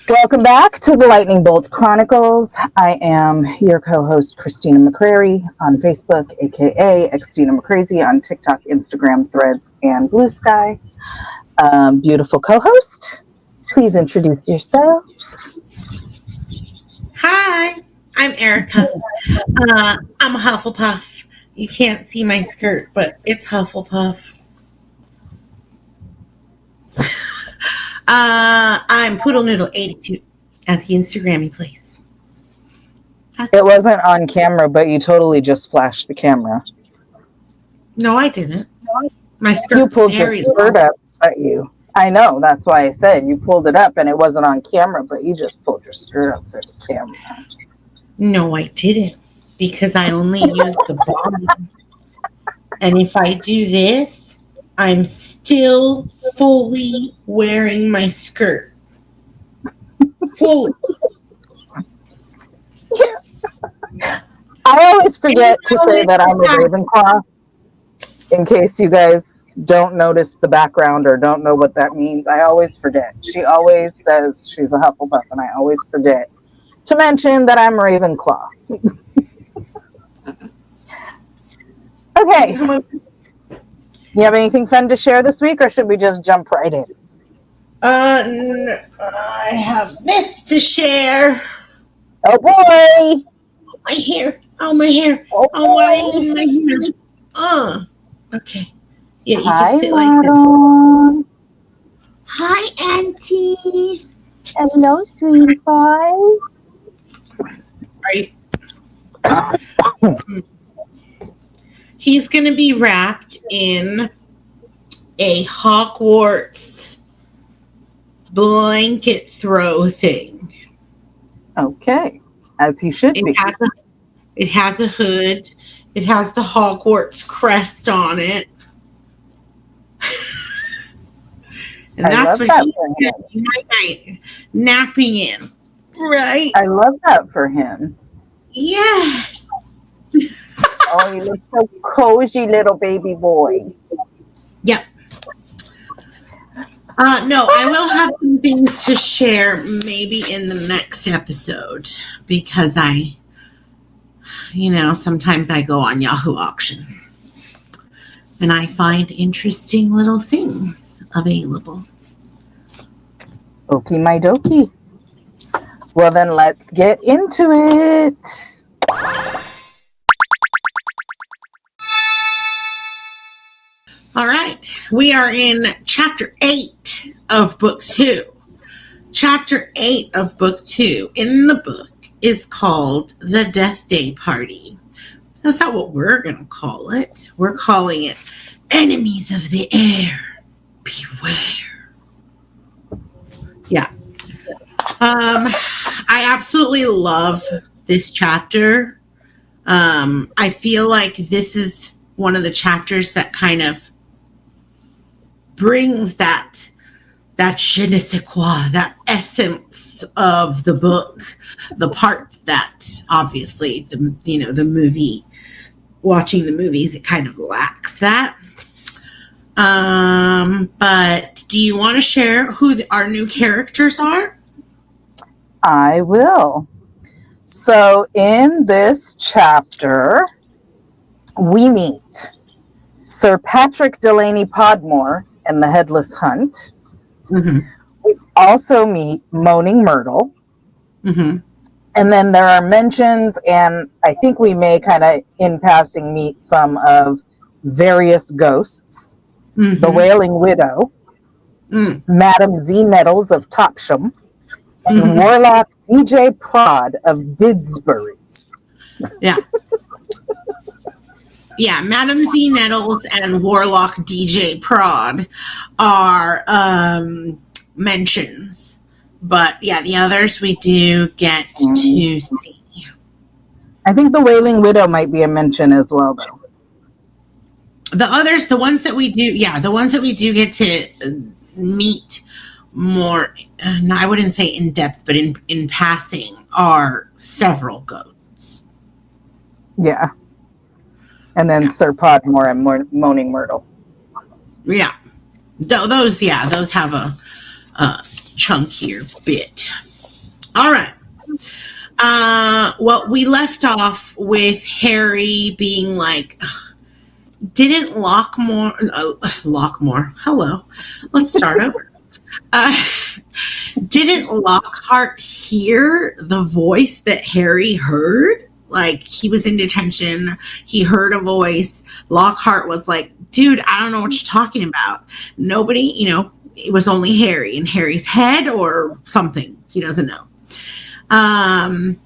Welcome back to the Lightning Bolt Chronicles. I am your co-host, Christina McCrary, on Facebook, aka Xtina McCrazy, on TikTok, Instagram, Threads, and Blue Sky. Beautiful co-host, please introduce yourself. Hi, I'm Erica. I'm a Hufflepuff. You can't see my skirt, but it's Hufflepuff. I'm Poodle Noodle 82 at the Instagrammy place. It wasn't on camera, but you totally just flashed the camera. No, I didn't. My skirt. You pulled your skirt up, but I know, that's why I said you pulled it up and it wasn't on camera, but you just pulled your skirt up for the camera. No, I didn't, because I only use the bottom. And if I do this, I'm still fully wearing my skirt. Fully. I always forget to say that I'm a Ravenclaw, in case you guys don't notice the background or don't know what that means. I always forget. She always says she's a Hufflepuff, and I always forget to mention that I'm a Ravenclaw. Okay. You have anything fun to share this week, or should we just jump right in? I have this to share. Oh boy! My hair. Oh, my hair. Oh, my hair. Okay. Yeah, you Hi, can sit Madam. like this. Hi, Auntie. Hello, sweetie pie. Right. He's going to be wrapped in a Hogwarts blanket throw thing. Okay, as he should be. It has a hood. It has the Hogwarts crest on it. And that's what he's night napping in. Right. I love that for him. Yes. Oh, you look so cozy, little baby boy. Yep. No, I will have some things to share maybe in the next episode, because sometimes I go on Yahoo Auction and I find interesting little things available. Okie my dokie. Well, then let's get into it. All right. We are in Chapter 8 of Book 2. Chapter 8 of Book 2 in the book is called The Death Day Party. That's not what we're going to call it. We're calling it Enemies of the Air. Beware. Yeah. I absolutely love this chapter. I feel like this is one of the chapters that kind of brings that je ne sais quoi, that essence of the book, the parts that obviously the movie, watching the movies, it kind of lacks that. But do you want to share who our new characters are? I will. So in this chapter, we meet Sir Patrick Delaney Podmore and the Headless Hunt. Mm-hmm. We also meet Moaning Myrtle. Mm-hmm. And then there are mentions, and I think we may kind of in passing meet some of various ghosts. Mm-hmm. The Wailing Widow, Madam Z Nettles of Topsham, and Warlock DJ Prod of Didsbury. Yeah. Yeah, Madam Z Nettles and Warlock DJ Prod are mentions. But yeah, the others we do get to see. I think the Wailing Widow might be a mention as well, though. The others, the ones that we do get to meet more, I wouldn't say in depth, but in passing, are several ghosts. Yeah. And then Sir Podmore and Moaning Myrtle. Yeah. Those have a chunkier bit. All right. Well, we left off with Harry being like, didn't Lockmore, hello, let's start over. Didn't Lockhart hear the voice that Harry heard? Like, he was in detention, he heard a voice. Lockhart was like, dude, I don't know what you're talking about. Nobody, it was only Harry in Harry's head or something. He doesn't know.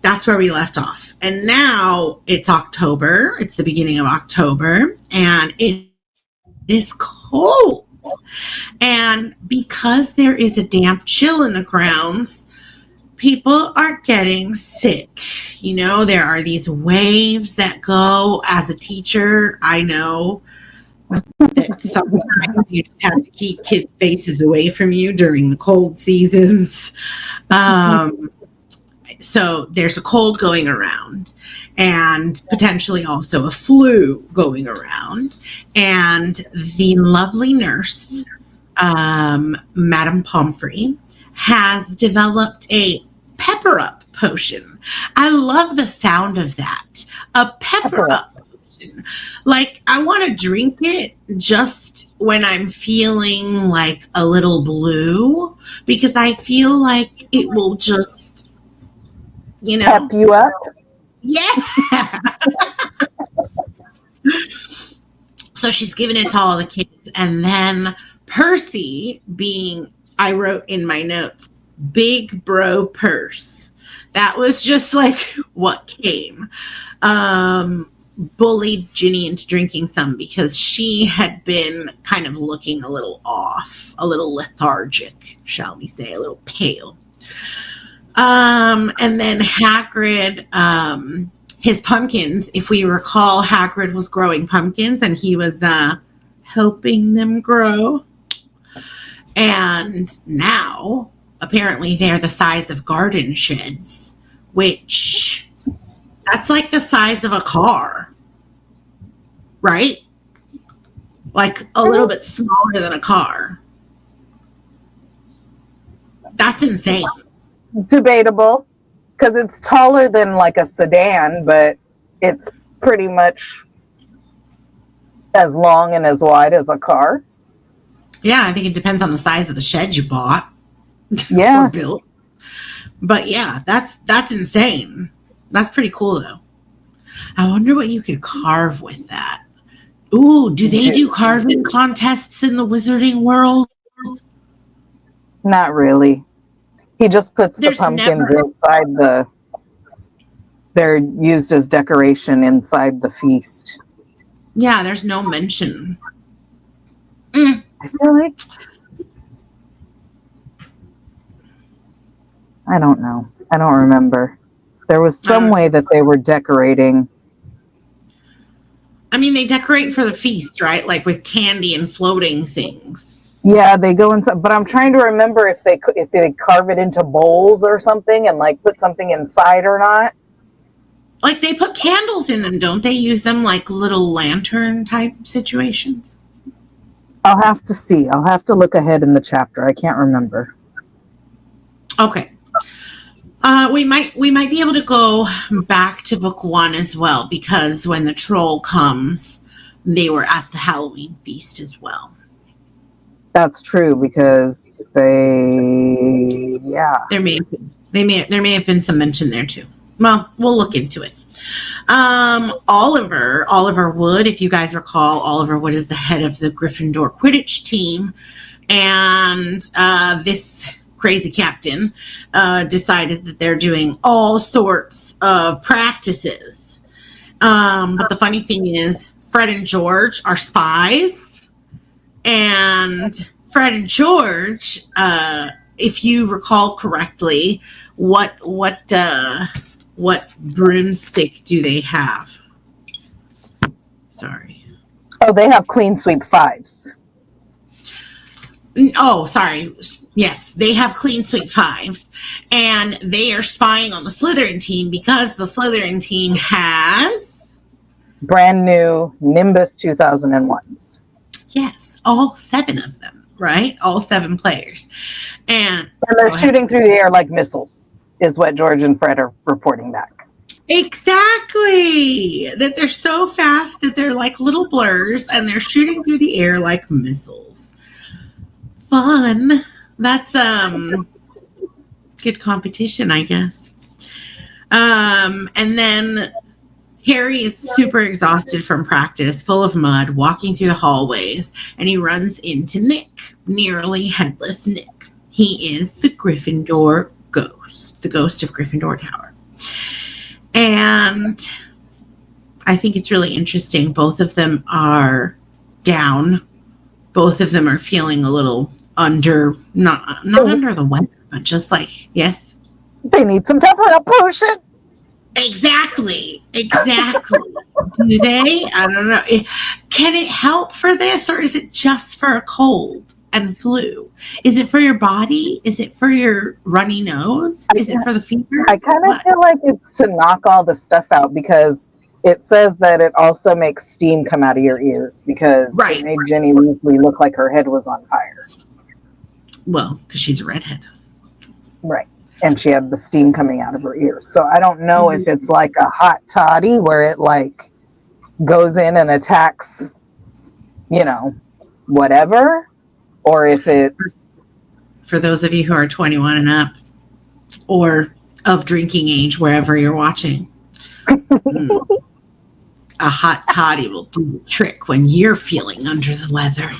That's where we left off. And now it's October. It's the beginning of October, and it is cold. And because there is a damp chill in the grounds, people are getting sick. There are these waves that go. As a teacher, I know that sometimes you just have to keep kids' faces away from you during the cold seasons. So there's a cold going around, and potentially also a flu going around. And the lovely nurse, Madame Pomfrey, has developed a pepper up potion. I love the sound of that. A pepper up potion. Like, I want to drink it just when I'm feeling like a little blue, because I feel like it will just, pep you up. Yeah. So she's giving it to all the kids. And then Percy, being, I wrote in my notes, big bro purse. That was just like what came. Bullied Ginny into drinking some because she had been kind of looking a little off, a little lethargic, shall we say, a little pale. And then Hagrid, his pumpkins, if we recall, Hagrid was growing pumpkins and he was helping them grow. And now, apparently, they're the size of garden sheds, which that's like the size of a car, right? Like a little bit smaller than a car. That's insane. Debatable, because it's taller than like a sedan, but it's pretty much as long and as wide as a car. Yeah, I think it depends on the size of the shed you bought. Yeah. Or built. But yeah, that's insane. That's pretty cool though. I wonder what you could carve with that. Ooh, do they do carving contests in the wizarding world? Not really. He just puts the pumpkins inside they're used as decoration inside the feast. Yeah, there's no mention. I feel like, I don't know. I don't remember. There was some way that they were decorating. I mean, they decorate for the feast, right? Like with candy and floating things. Yeah, they go inside, but I'm trying to remember if they carve it into bowls or something and like put something inside or not. Like they put candles in them, don't they? Use them like little lantern type situations. I'll have to see. I'll have to look ahead in the chapter. I can't remember. Okay. We might be able to go back to book 1 as well, because when the troll comes, they were at the Halloween feast as well. That's true, because there may have been some mention there too. Well, we'll look into it. Oliver Wood, if you guys recall, Oliver Wood is the head of the Gryffindor Quidditch team, and this crazy captain decided that they're doing all sorts of practices. But the funny thing is, Fred and George are spies. And Fred and George, if you recall correctly, what broomstick do they have? Sorry. Oh, they have clean sweep 5s. Oh, sorry. Yes, they have clean sweep 5s, and they are spying on the Slytherin team because the Slytherin team has brand new Nimbus 2001s. Yes, all 7 of them, right? All 7 players. And they're shooting through the air like missiles, is what George and Fred are reporting back. Exactly. That they're so fast that they're like little blurs and they're shooting through the air like missiles. Fun. That's good competition, I guess. And then Harry is super exhausted from practice, full of mud, walking through the hallways, and he runs into Nick, nearly headless Nick. He is the Gryffindor ghost, the ghost of Gryffindor Tower. And I think it's really interesting. Both of them are down. Both of them are feeling a little under, not under the weather, but just like, yes. They need some pepper up potion. Exactly. Do they? I don't know. Can it help for this, or is it just for a cold and flu? Is it for your body? Is it for your runny nose? Is it for the fever? I kind of feel like it's to knock all the stuff out, because it says that it also makes steam come out of your ears, because it made Jenny Weasley look like her head was on fire. Well, because she's a redhead. Right. And she had the steam coming out of her ears. So I don't know if it's like a hot toddy where it like goes in and attacks, whatever, or if it's... For those of you who are 21 and up, or of drinking age, wherever you're watching, a hot toddy will do the trick when you're feeling under the weather.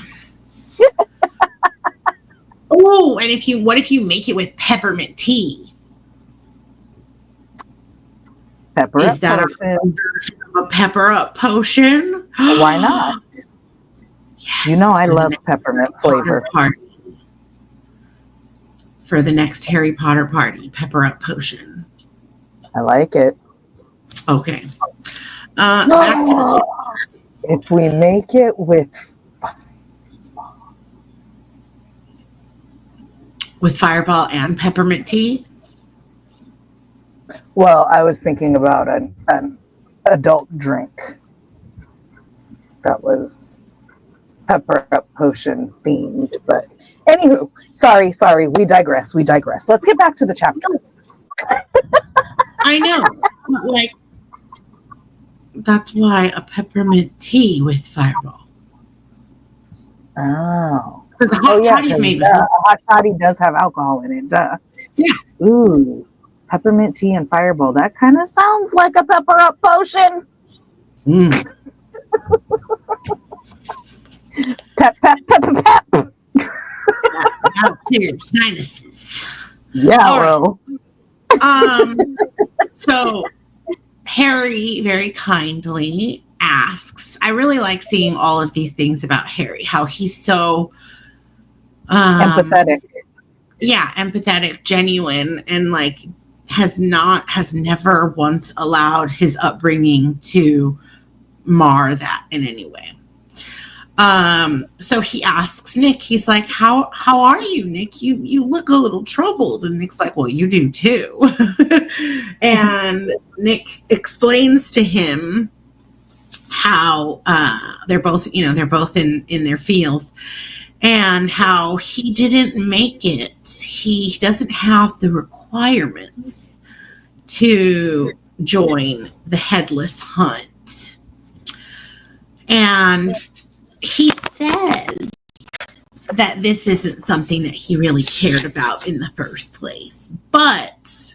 Oh, and what if you make it with peppermint tea? Is that a pepper up potion? Why not? Yes, I love peppermint flavor. For the next Harry Potter party, pepper up potion. I like it. Okay. Back to the... If we make it with Fireball and peppermint tea? Well, I was thinking about an adult drink that was pepper up potion themed, but anywho, sorry, we digress. Let's get back to the chapter. I know, like, that's why a peppermint tea with Fireball. Oh. Because the hot toddy's made with a hot toddy does have alcohol in it, duh. Yeah. Ooh, peppermint tea and Fireball. That kind of sounds like a pepper up potion. Pep. Now clear sinuses. Yeah, well. So Harry very kindly asks, I really like seeing all of these things about Harry, how he's so empathetic. Yeah, empathetic, genuine, and like has never once allowed his upbringing to mar that in any way. So he asks Nick, he's like, how are you, Nick? You look a little troubled. And Nick's like, well, you do too. And Nick explains to him how they're both in their fields, and how he didn't make it. He doesn't have the requirements to join the Headless hunt. And he says that this isn't something that he really cared about in the first place, but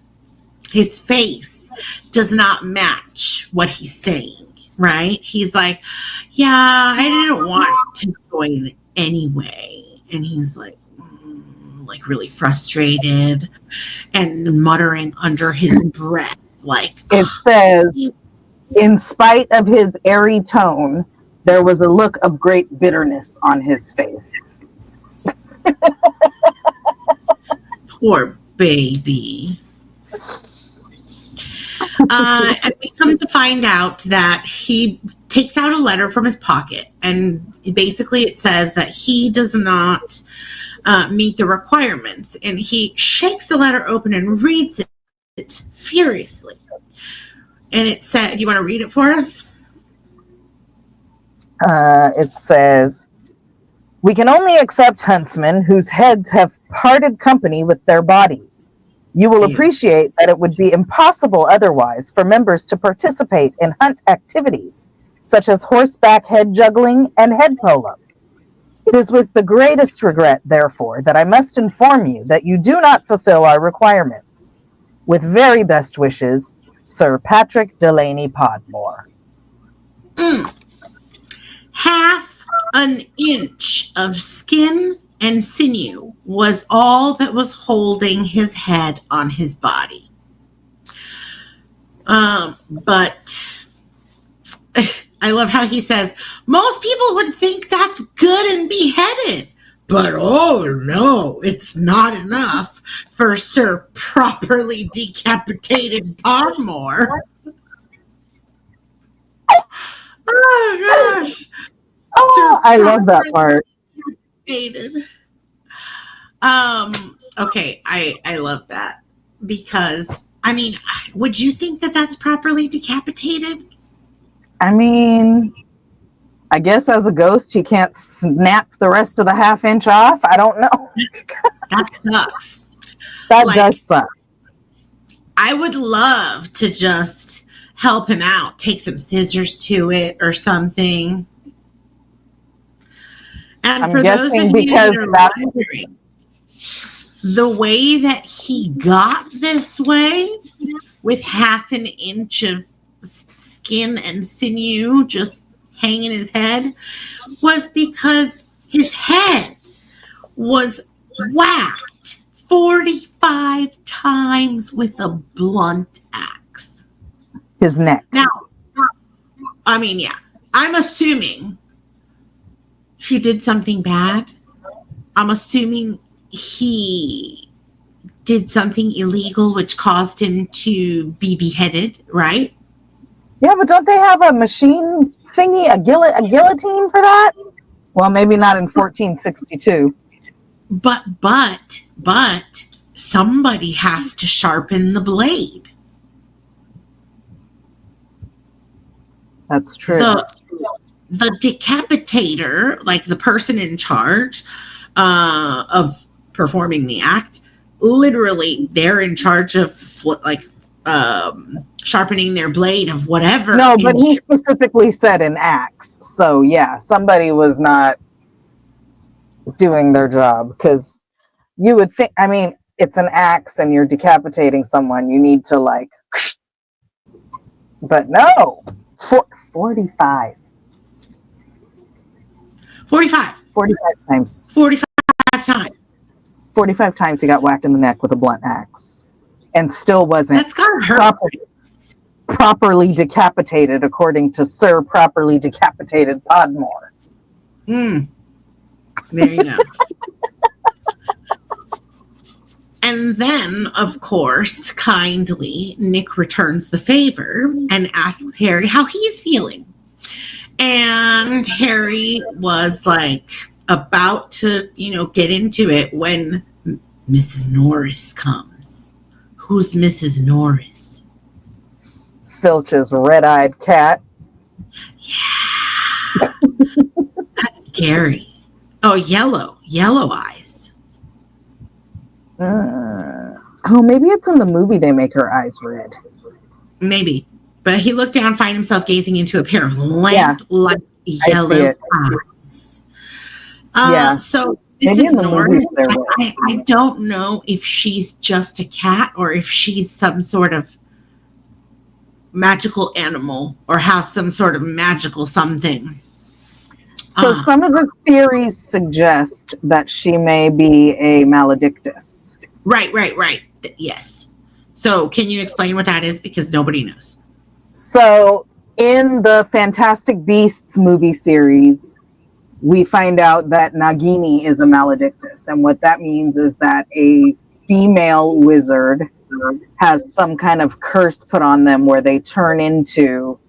his face does not match what he's saying, right? He's like, yeah, I didn't want to join anyway. And he's like really frustrated and muttering under his breath, like, it says, in spite of his airy tone, there was a look of great bitterness on his face. Poor baby. And we come to find out that he takes out a letter from his pocket, and basically it says that he does not meet the requirements, and he shakes the letter open and reads it furiously. And it said, you want to read it for us? It says, we can only accept huntsmen whose heads have parted company with their bodies. You will appreciate that it would be impossible otherwise for members to participate in hunt activities, such as horseback head juggling and head polo. It is with the greatest regret, therefore, that I must inform you that you do not fulfill our requirements. With very best wishes, Sir Patrick Delaney Podmore. Half an inch of skin and sinew was all that was holding his head on his body. But I love how he says, most people would think that's good and beheaded. But oh no, it's not enough for Sir Properly Decapitated Podmore. Oh gosh. Oh, I love that part. Okay, I love that because, I mean, would you think that that's properly decapitated? I mean, I guess as a ghost, you can't snap the rest of the half-inch off. I don't know. That sucks. That does suck. I would love to just help him out, take some scissors to it or something. And I'm for those of you that are wondering, the way that he got this way, with half an inch of skin and sinew just hanging his head, was because his head was whacked 45 times with a blunt axe. His neck. Now, I mean, yeah, I'm assuming he did something bad. I'm assuming he did something illegal which caused him to be beheaded, right? Yeah, but don't they have a machine thingy, a guillotine for that? Well, maybe not in 1462. But somebody has to sharpen the blade. That's true. The decapitator, like the person in charge of performing the act, literally they're in charge of sharpening their blade of whatever. No, but he specifically said an axe. So yeah, somebody was not doing their job, because you would think, I mean, it's an axe and you're decapitating someone, you need to like, but no, 45 times. 45 times he got whacked in the neck with a blunt axe and still wasn't properly decapitated, according to Sir Properly Decapitated Podmore. There you go. And then, of course, kindly, Nick returns the favor and asks Harry how he's feeling. And Harry was like about to, get into it when Mrs. Norris comes. Who's Mrs. Norris? Filch's red-eyed cat. Yeah. That's scary. Oh, yellow eyes. Maybe it's in the movie they make her eyes red. Maybe. But he looked down, find himself gazing into a pair of lamp-like yellow eyes. So this is Norris. I don't know if she's just a cat or if she's some sort of magical animal or has some sort of magical something. So some of the theories suggest that she may be a maledictus. Right. Yes. So can you explain what that is? Because nobody knows. So in the Fantastic Beasts movie series, we find out that Nagini is a maledictus. And what that means is that a female wizard has some kind of curse put on them where they turn into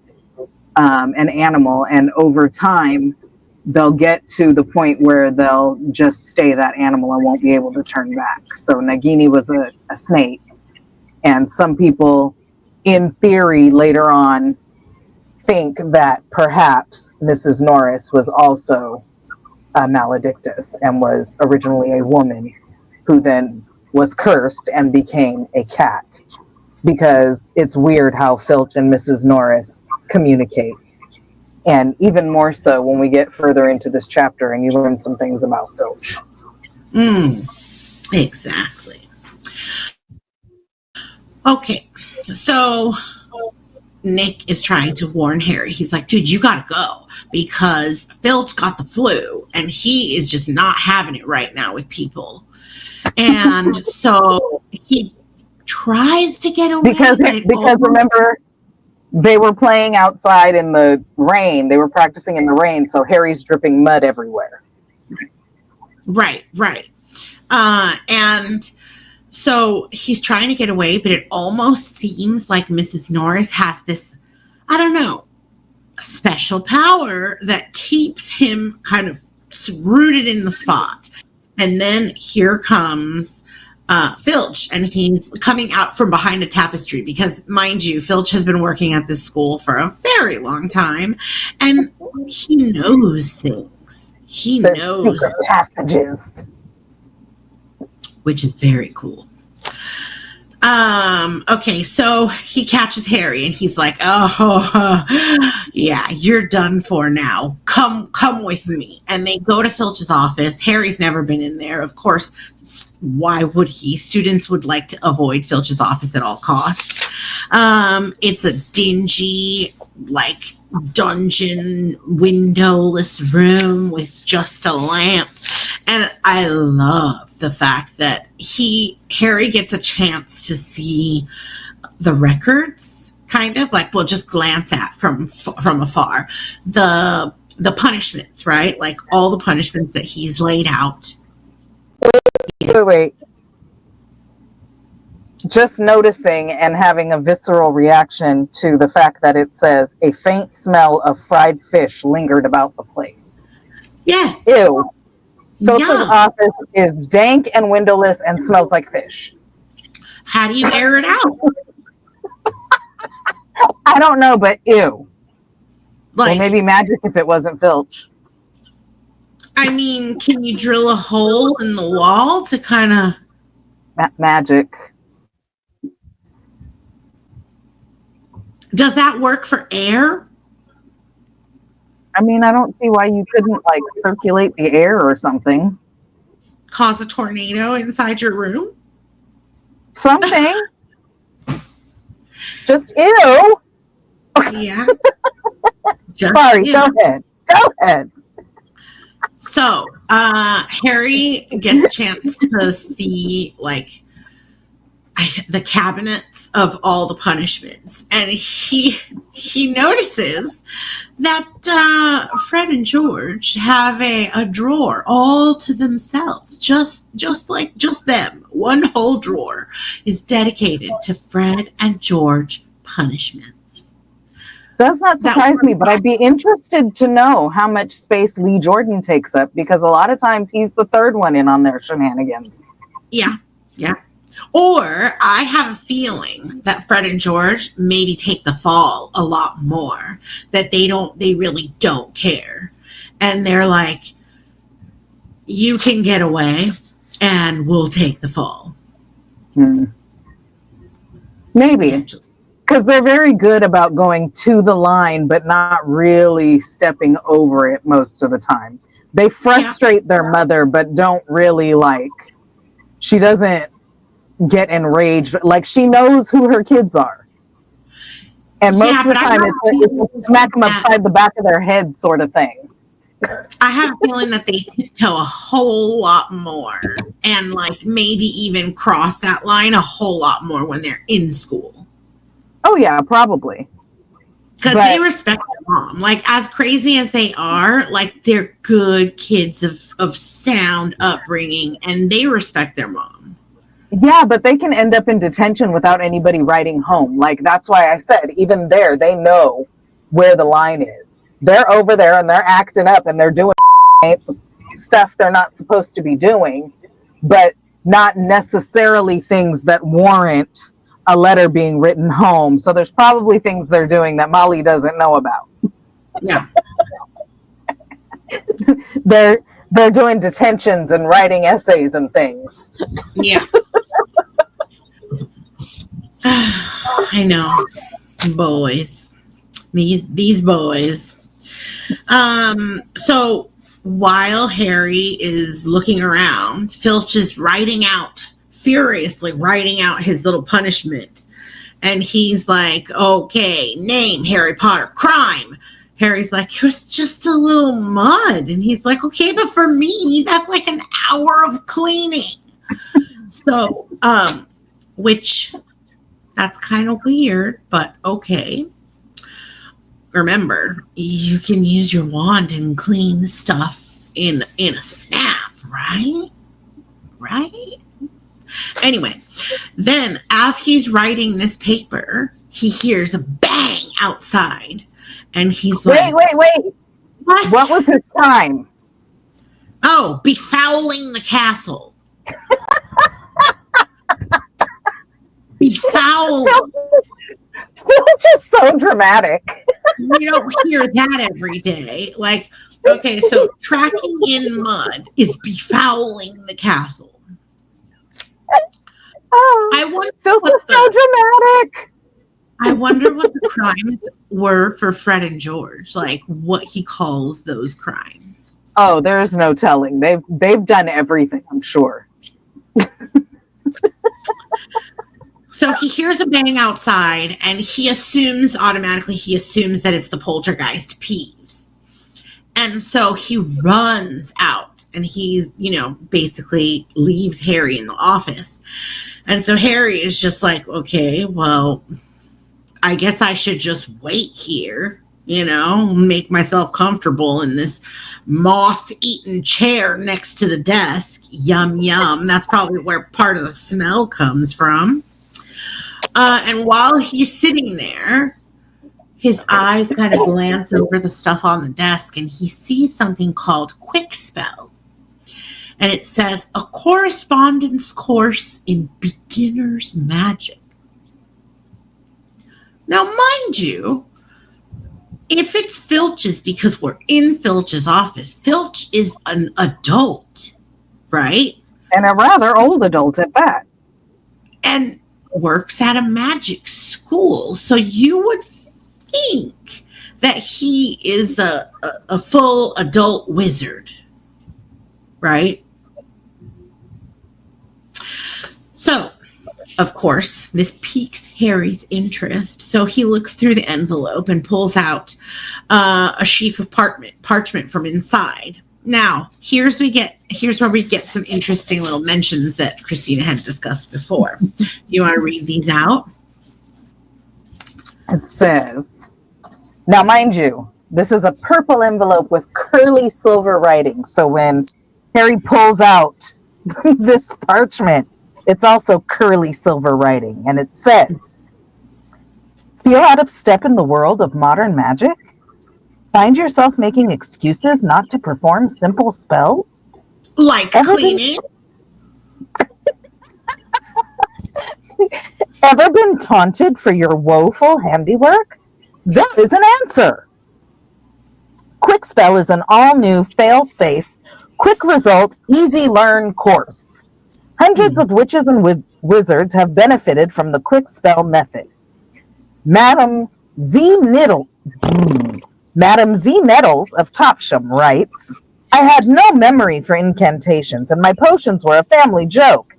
an animal. And over time, they'll get to the point where they'll just stay that animal and won't be able to turn back. So Nagini was a snake. And some people, in theory, later on, think that perhaps Mrs. Norris was also a maledictus and was originally a woman who then was cursed and became a cat. Because it's weird how Filch and Mrs. Norris communicate. And even more so when we get further into this chapter and you learn some things about Filch. Exactly. Okay, so Nick is trying to warn Harry. He's like, dude, you gotta go because Filch got the flu and he is just not having it right now with people. And so he tries to get away. Because remember, they were playing outside in the rain. They were practicing in the rain, so Harry's dripping mud everywhere. Right. And so he's trying to get away, but it almost seems like Mrs. Norris has this, I don't know, special power that keeps him kind of rooted in the spot. And then here comes Filch, and he's coming out from behind a tapestry because, mind you, Filch has been working at this school for a very long time, and he knows things. There's secret passages. Which is very cool. Okay, so he catches Harry and he's like, yeah, you're done for now. Come with me. And they go to Filch's office. Harry's never been in there. Of course, why would he? Students would like to avoid Filch's office at all costs. It's a dingy, like, dungeon windowless room with just a lamp. And I love the fact that Harry gets a chance to see the records, kind of like, well, just glance at from afar, the punishments, right? Like all the punishments that he's laid out. Wait. Just noticing and having a visceral reaction to the fact that it says a faint smell of fried fish lingered about the place. Yes. Ew. Filch's office is dank and windowless and smells like fish. How do you air it out? I don't know, but ew. Like, well, maybe magic if it wasn't Filch. I mean, can you drill a hole in the wall to kind of... Magic. Does that work for air? I mean, I don't see why you couldn't, like, circulate the air or something. Cause a tornado inside your room? Something. Just ew. Yeah. Sorry, ew. Go ahead. So, Harry gets a chance to see, like, the cabinets of all the punishments, and he notices that Fred and George have a drawer all to themselves, just them. One whole drawer is dedicated to Fred and George punishments. Does not surprise me, but I'd be interested to know how much space Lee Jordan takes up, because a lot of times he's the third one in on their shenanigans. Yeah. Or I have a feeling that Fred and George maybe take the fall a lot more, that they really don't care. And they're like, you can get away and we'll take the fall. Maybe. Because they're very good about going to the line, but not really stepping over it most of the time. They frustrate their mother, but don't really, like, she doesn't get enraged. Like, she knows who her kids are. And most of the time, it's a smack them upside the back of their head sort of thing. I have a feeling that they tiptoe a whole lot more and, like, maybe even cross that line a whole lot more when they're in school. Oh, yeah, probably. Because they respect their mom. Like, as crazy as they are, like, they're good kids of sound upbringing, and they respect their mom. Yeah, but they can end up in detention without anybody writing home. Like, that's why I said, even there, they know where the line is. They're over there, and they're acting up, and they're doing stuff they're not supposed to be doing, but not necessarily things that warrant a letter being written home. So there's probably things they're doing that Molly doesn't know about. Yeah. They're doing detentions and writing essays and things. Yeah. I know. Boys. These boys. So while Harry is looking around, Filch is furiously writing out his little punishment. And he's like, okay, name, Harry Potter, crime. Harry's like, it was just a little mud. And he's like, okay, but for me, that's like an hour of cleaning. So, which that's kind of weird, but okay. Remember, you can use your wand and clean stuff in a snap, right? Right? Anyway, then as he's writing this paper, he hears a bang outside. And he's like, wait. What was his crime? Oh, befouling the castle. Befouling. It's just so dramatic. You don't hear that every day. Like, okay, so tracking in mud is befouling the castle. Oh, I wonder so dramatic. I wonder what the crimes were for Fred and George, like what he calls those crimes. Oh, there is no telling. They've done everything, I'm sure. So he hears a bang outside, and he automatically assumes that it's the poltergeist Peeves. And so he runs out, and he's, basically leaves Harry in the office. And so Harry is just like, okay, well, I guess I should just wait here, make myself comfortable in this moth-eaten chair next to the desk. Yum, yum. That's probably where part of the smell comes from. And while he's sitting there, his eyes kind of glance over the stuff on the desk, and he sees something called Quick Spell. And it says, a correspondence course in beginner's magic. Now, mind you, if it's Filch's, because we're in Filch's office, Filch is an adult, right? And a rather old adult at that. And works at a magic school. So you would think that he is a full adult wizard, right? So, of course, this piques Harry's interest. So he looks through the envelope and pulls out a sheaf of parchment from inside. Now, here's where we get some interesting little mentions that Christina had discussed before. Do you want to read these out? It says, now mind you, this is a purple envelope with curly silver writing. So when Harry pulls out this parchment, it's also curly silver writing. And it says, feel out of step in the world of modern magic? Find yourself making excuses not to perform simple spells? Like cleaning? Ever been taunted for your woeful handiwork? That is an answer. Quick Spell is an all-new, fail-safe, quick result, easy learn course. Hundreds of witches and wizards have benefited from the Quick Spell method. Madam Z. Nettles of Topsham writes, I had no memory for incantations, and my potions were a family joke.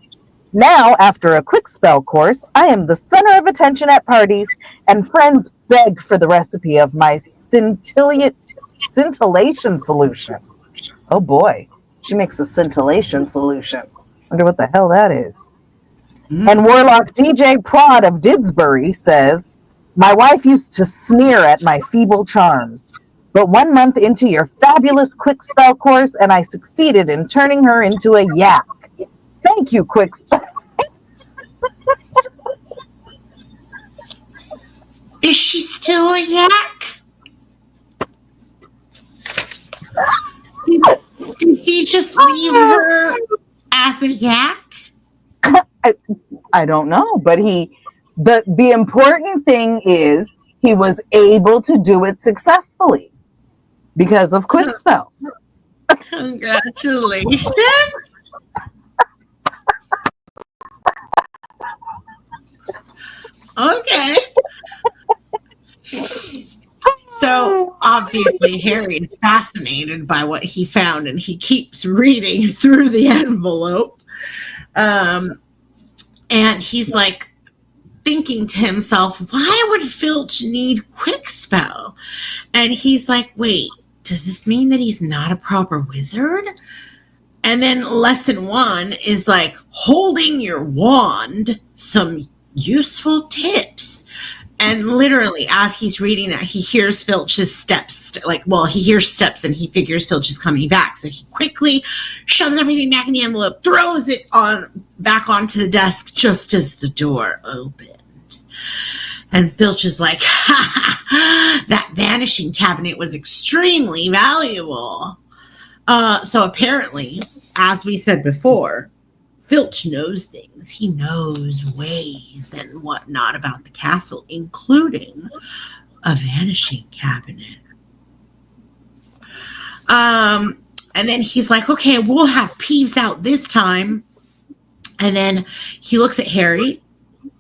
Now, after a Quick Spell course, I am the center of attention at parties, and friends beg for the recipe of my scintillation solution. Oh boy, she makes a scintillation solution. Wonder what the hell that is. And Warlock DJ Prod of Didsbury says, my wife used to sneer at my feeble charms, but 1 month into your fabulous Quick Spell course, and I succeeded in turning her into a yak. Thank you, Quick Spell. Is she still a yak? Did he just leave her as a yak? I don't know, but he The important thing is he was able to do it successfully because of quick spell. Congratulations. Okay. So obviously Harry is fascinated by what he found, and he keeps reading through the envelope. And he's like thinking to himself, why would Filch need quick spell? And he's like, wait, does this mean that he's not a proper wizard? And then lesson 1 is like holding your wand, some useful tips. And literally, as he's reading that, he hears Filch's steps. He hears steps and he figures Filch is coming back. So he quickly shoves everything back in the envelope, throws it back onto the desk just as the door opened. And Filch is like, that vanishing cabinet was extremely valuable. So apparently, as we said before, Filch knows things. He knows ways and whatnot about the castle, including a vanishing cabinet. And then he's like, okay, we'll have Peeves out this time. And then he looks at Harry,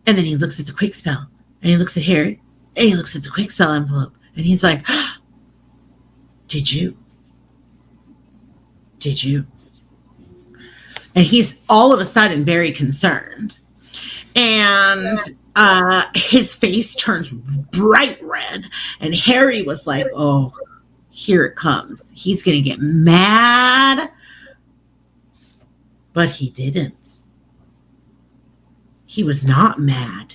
and then he looks at the quick spell, and he looks at Harry, and he looks at the quick spell envelope, and he's like, did you? And he's all of a sudden very concerned. And his face turns bright red. And Harry was like, oh, here it comes. He's going to get mad. But he didn't. He was not mad.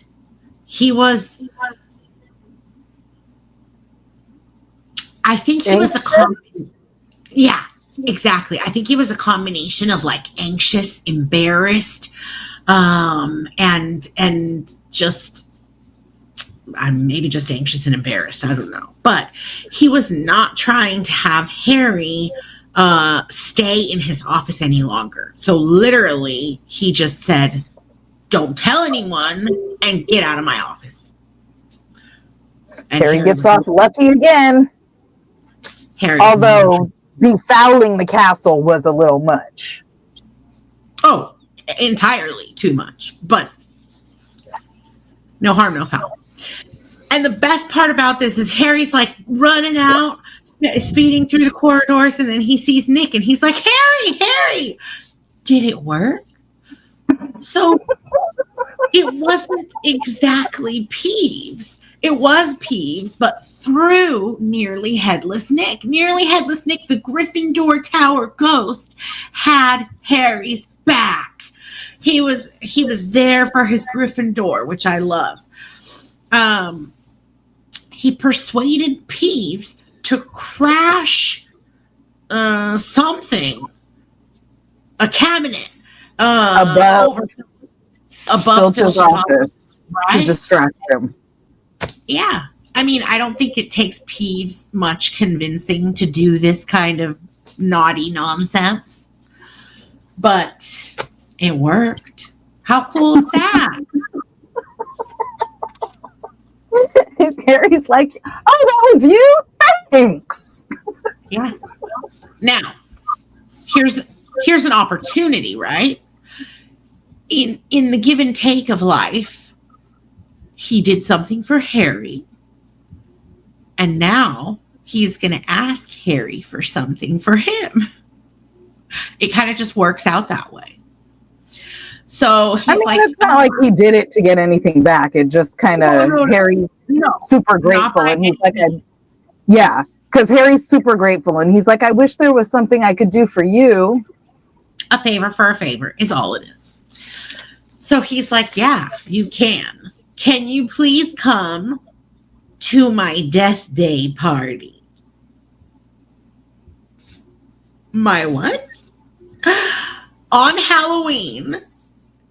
I think he was a combination. Yeah. Exactly. I think he was a combination of like anxious, embarrassed, and just maybe just anxious and embarrassed. I don't know. But he was not trying to have Harry stay in his office any longer. So literally, he just said, don't tell anyone and get out of my office. And Harry gets off lucky again. Although befouling the castle was a little much. Oh, entirely too much. But no harm, no foul. And the best part about this is Harry's like running out, speeding through the corridors, and then he sees Nick and he's like, Harry, did it work? So it wasn't exactly Peeves. It was Peeves, but through Nearly Headless Nick. Nearly Headless Nick, the Gryffindor Tower ghost, had Harry's back. He was there for his Gryffindor, which I love. He persuaded Peeves to crash something, a cabinet, above Filch's office, right? To distract him. Yeah. I mean, I don't think it takes Peeves much convincing to do this kind of naughty nonsense, but it worked. How cool is that? Harry's like, oh, that was you? Thanks. Yeah. Now, here's an opportunity, right? In the give and take of life, he did something for Harry, and now he's going to ask Harry for something for him. It kind of just works out that way. So he's it's not like he did it to get anything back. It just kind of Harry's super grateful, and he's like, because Harry's super grateful, and he's like, I wish there was something I could do for you. A favor for a favor is all it is. So he's like, yeah, you can. Can you please come to my death day party? My what? On Halloween,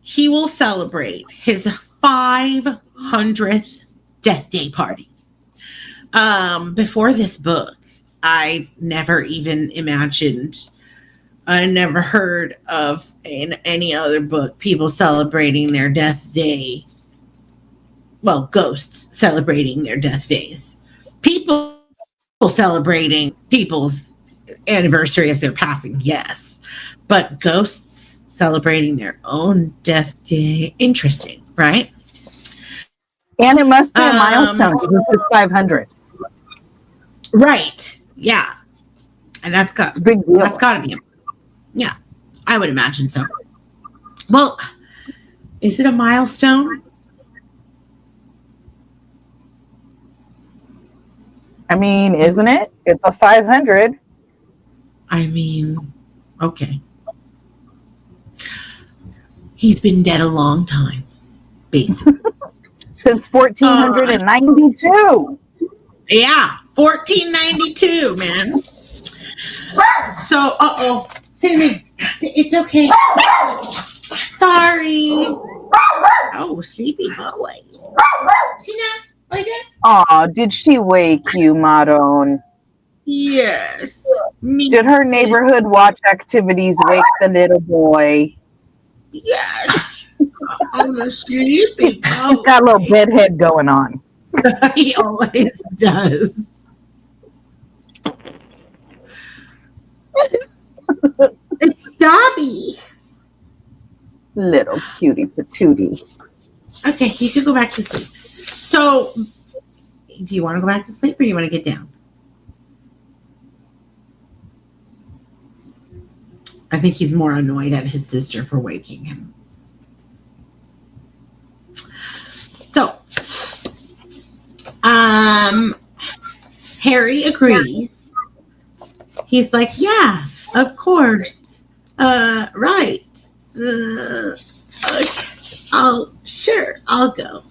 he will celebrate his 500th death day party. Before this book, I never even imagined, I never heard of in any other book people celebrating their death day ghosts celebrating their death days. People celebrating people's anniversary if they're passing, yes. But ghosts celebrating their own death day, interesting, right? And it must be a milestone because it's 500. Right. Yeah. And it's a big deal. That's got to be. Yeah. I would imagine so. Well, is it a milestone? I mean, isn't it? It's a 500. I mean, okay. He's been dead a long time, basically. Since 1492. Yeah, 1492, man. So, Cinnamon, it's okay. Sorry. Oh, sleepy boy. See now? Like that? Aw, did she wake you, Maron? Yes. Did her neighborhood watch activities wake the little boy? Yes. I'm a sleepy boy. He's got a little bedhead going on. He always does. It's Dobby. Little cutie patootie. Okay, you can go back to sleep. So, do you want to go back to sleep or do you want to get down? I think he's more annoyed at his sister for waking him. So, Harry agrees. He's like, yeah, of course. Right. Okay. I'll go.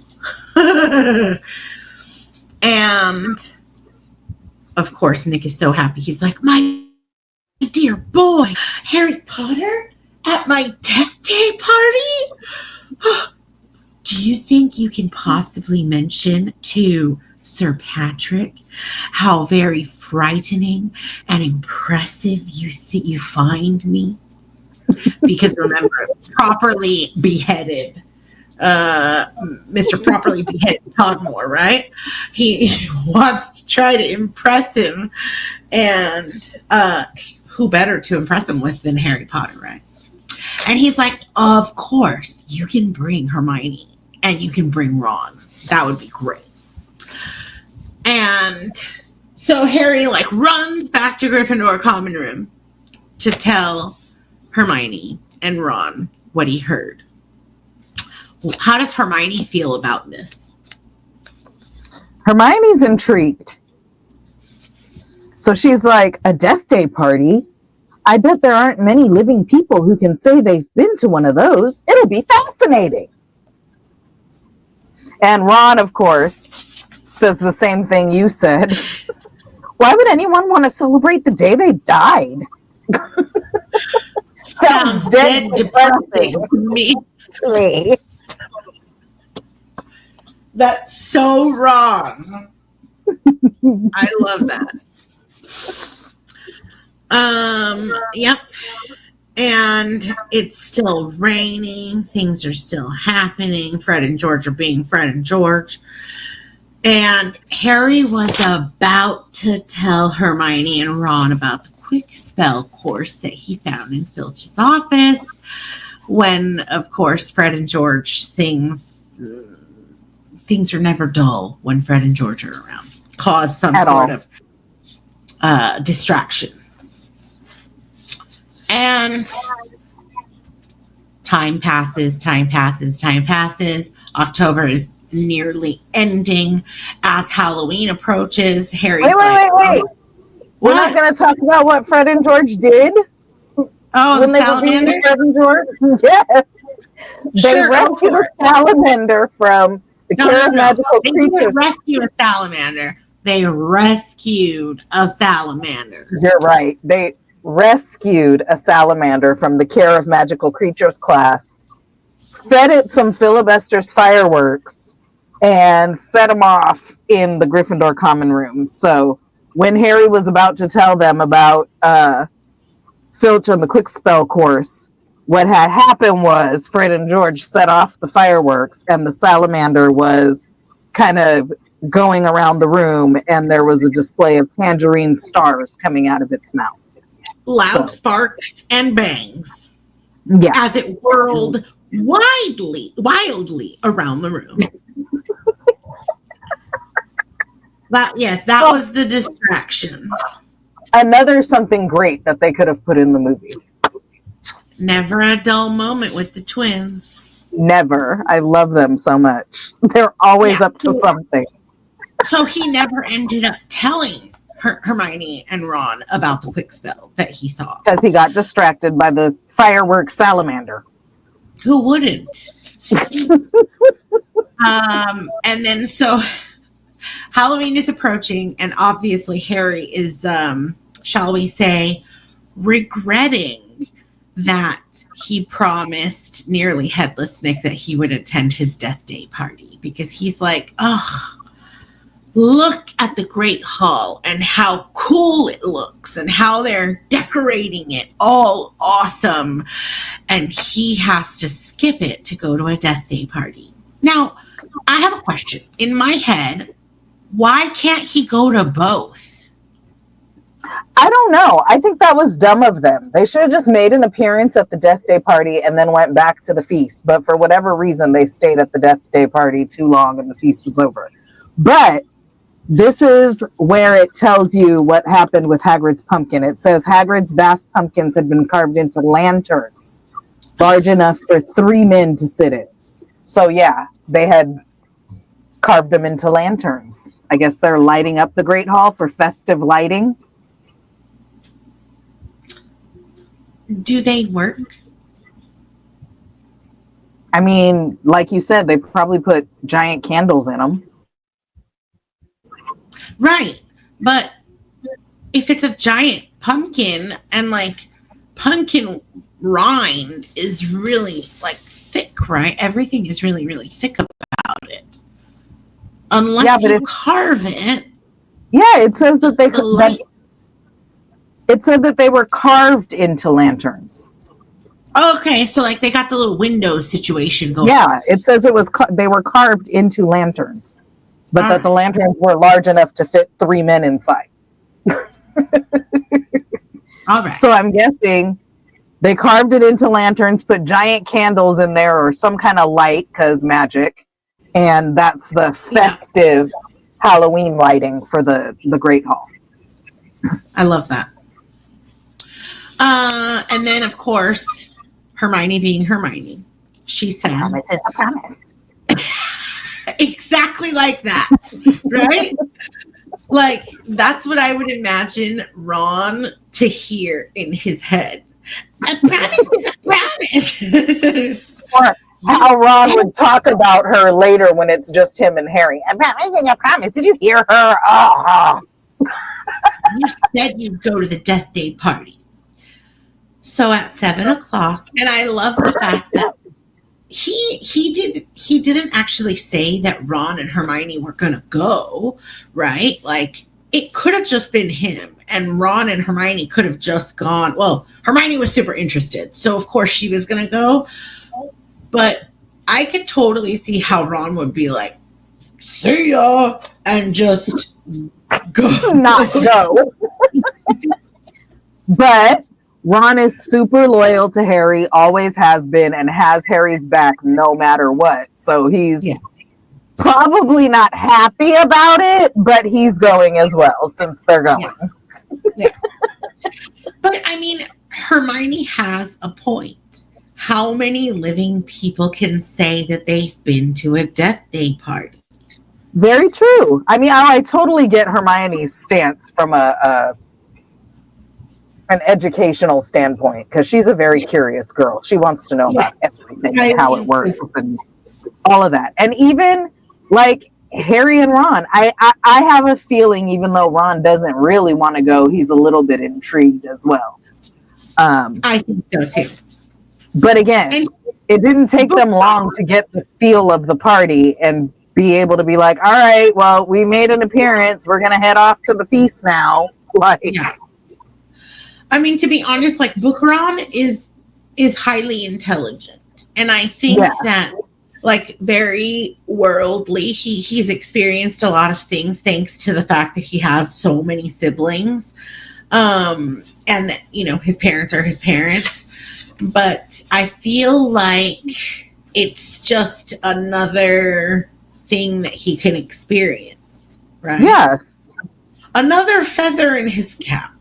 And of course, Nick is so happy. He's like, my dear boy, Harry Potter at my death day party? Do you think you can possibly mention to Sir Patrick how very frightening and impressive you find me? Because remember, properly beheaded, Mr. Properly Beheaded Togmore, right? He wants to try to impress him, and who better to impress him with than Harry Potter, right? And he's like, of course, you can bring Hermione and you can bring Ron. That would be great. And so Harry runs back to Gryffindor common room to tell Hermione and Ron what he heard. How does Hermione feel about this? Hermione's intrigued. So she's like, a death day party? I bet there aren't many living people who can say they've been to one of those. It'll be fascinating. And Ron, of course, says the same thing you said. Why would anyone want to celebrate the day they died? Sounds dead depressing to me. That's so wrong. I love that. Yep. And it's still raining. Things are still happening. Fred and George are being Fred and George. And Harry was about to tell Hermione and Ron about the quick spell course that he found in Filch's office when, of course, Fred and George things are never dull when Fred and George are around. Cause some sort of distraction. And time passes. October is nearly ending. As Halloween approaches, Harry's wait. We're not going to talk about what Fred and George did? Oh, when the salamander? Fred and George? Yes. They rescued a salamander from the care of magical creatures. They didn't rescue a salamander. They rescued a salamander. You're right. They rescued a salamander from the care of magical creatures class, fed it some Filibuster's fireworks, and set them off in the Gryffindor common room. So when Harry was about to tell them about Filch on the quick spell course, what had happened was Fred and George set off the fireworks and the salamander was kind of going around the room, and there was a display of tangerine stars coming out of its mouth. Loud sparks and bangs. Yeah. As it whirled wildly around the room. That was the distraction. Another something great that they could have put in the movie. Never a dull moment with the twins. Never. I love them so much. They're always up to something. So he never ended up telling Hermione and Ron about the quick spell that he saw. Because he got distracted by the fireworks salamander. Who wouldn't? And then so Halloween is approaching, and obviously Harry is, shall we say, regretting that he promised nearly Headless Nick that he would attend his death day party, because he's like, oh, look at the Great Hall and how cool it looks and how they're decorating it all awesome. And he has to skip it to go to a death day party. Now, I have a question. In my head, why can't he go to both? I don't know. I think that was dumb of them. They should have just made an appearance at the death day party and then went back to the feast. But for whatever reason, they stayed at the death day party too long and the feast was over. But this is where it tells you what happened with Hagrid's pumpkin. It says Hagrid's vast pumpkins had been carved into lanterns large enough for 3 men to sit in. So yeah, they had carved them into lanterns. I guess they're lighting up the Great Hall for festive lighting. Do they work? I mean, like you said, they probably put giant candles in them. Right. But if it's a giant pumpkin and like pumpkin rind is really like thick, right? Everything is really, really thick about it. Unless you carve it. Yeah, it says that it said that they were carved into lanterns. Okay, so like they got the little windows situation going. Yeah, it says they were carved into lanterns, but that the lanterns were large enough to fit 3 men inside. All right. So I'm guessing they carved it into lanterns, put giant candles in there or some kind of light, because magic, and that's the festive Halloween lighting for the Great Hall. I love that. And then, of course, Hermione being Hermione, she says, "Promise is a promise." Exactly like that, right? Like, that's what I would imagine Ron to hear in his head. A promise is a promise. Or how Ron would talk about her later when it's just him and Harry. A promise is a promise. Did you hear her? Oh. You said you'd go to the death day party. So at 7:00, and I love the fact that he didn't actually say that Ron and Hermione were gonna go, right? Like, it could have just been him, and Ron and Hermione could have just gone. Well, Hermione was super interested, so of course she was gonna go. But I could totally see how Ron would be like, "See ya," and just go. Not go. But Ron is super loyal to Harry, always has been, and has Harry's back no matter what. So he's probably not happy about it, but he's going as well since they're going. Yeah. But I mean, Hermione has a point. How many living people can say that they've been to a death day party? Very true. I mean, I totally get Hermione's stance from an educational standpoint, because she's a very curious girl. She wants to know about everything and how it works and all of that. And even like Harry and Ron, I have a feeling, even though Ron doesn't really want to go, he's a little bit intrigued as well. I think so too. But again, it didn't take them long to get the feel of the party and be able to be like, all right, well, we made an appearance. We're going to head off to the feast now. Like, I mean, to be honest, like, Book Ron is highly intelligent. And I think that like very worldly. He's experienced a lot of things thanks to the fact that he has so many siblings. And that, you know, his parents are his parents. But I feel like it's just another thing that he can experience, right? Yeah. Another feather in his cap.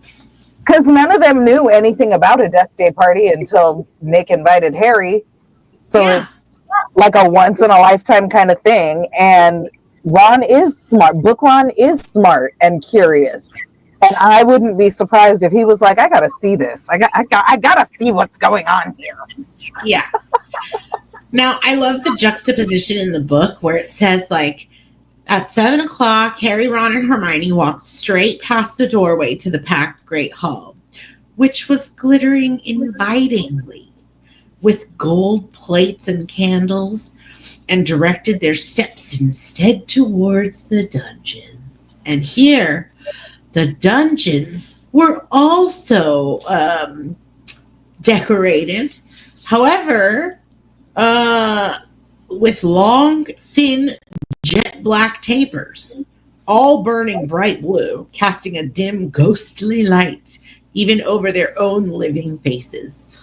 Because none of them knew anything about a Death Day party until Nick invited Harry. So it's like a once in a lifetime kind of thing. And Ron is smart. Book Ron is smart and curious. And I wouldn't be surprised if he was like, I got to see this. I got to see what's going on here. Yeah. Now, I love the juxtaposition in the book where it says, like, at 7 o'clock, Harry, Ron, and Hermione walked straight past the doorway to the packed Great Hall, which was glittering invitingly with gold plates and candles, and directed their steps instead towards the dungeons. And here, the dungeons were also decorated. However, with long, thin, jet black tapers, all burning bright blue, casting a dim, ghostly light even over their own living faces.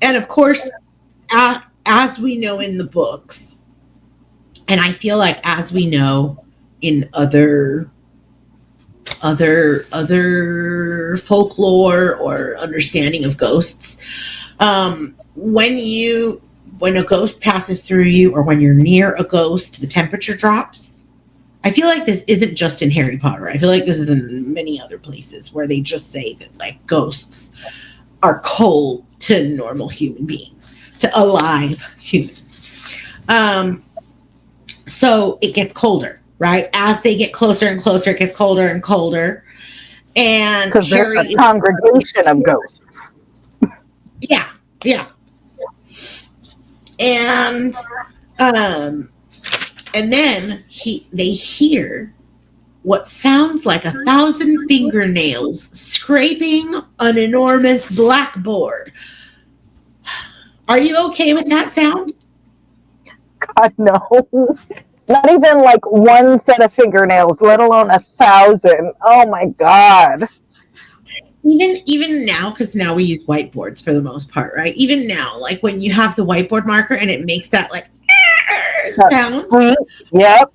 And of course, as we know in the books, and I feel like as we know in other folklore or understanding of ghosts, when a ghost passes through you or when you're near a ghost, the temperature drops. I feel like this isn't just in Harry Potter. I feel like this is in many other places where they just say that, like, ghosts are cold to normal human beings, to alive humans. So it gets colder, right? As they get closer and closer, it gets colder and colder. And because there's a congregation of ghosts. Yeah. And then they hear what sounds like 1,000 fingernails scraping an enormous blackboard. Are you okay with that sound? God, no. Not even like one set of fingernails, let alone 1,000. Oh my God. Even now, because now we use whiteboards for the most part, right? Even now, like when you have the whiteboard marker and it makes that like sound. Yep.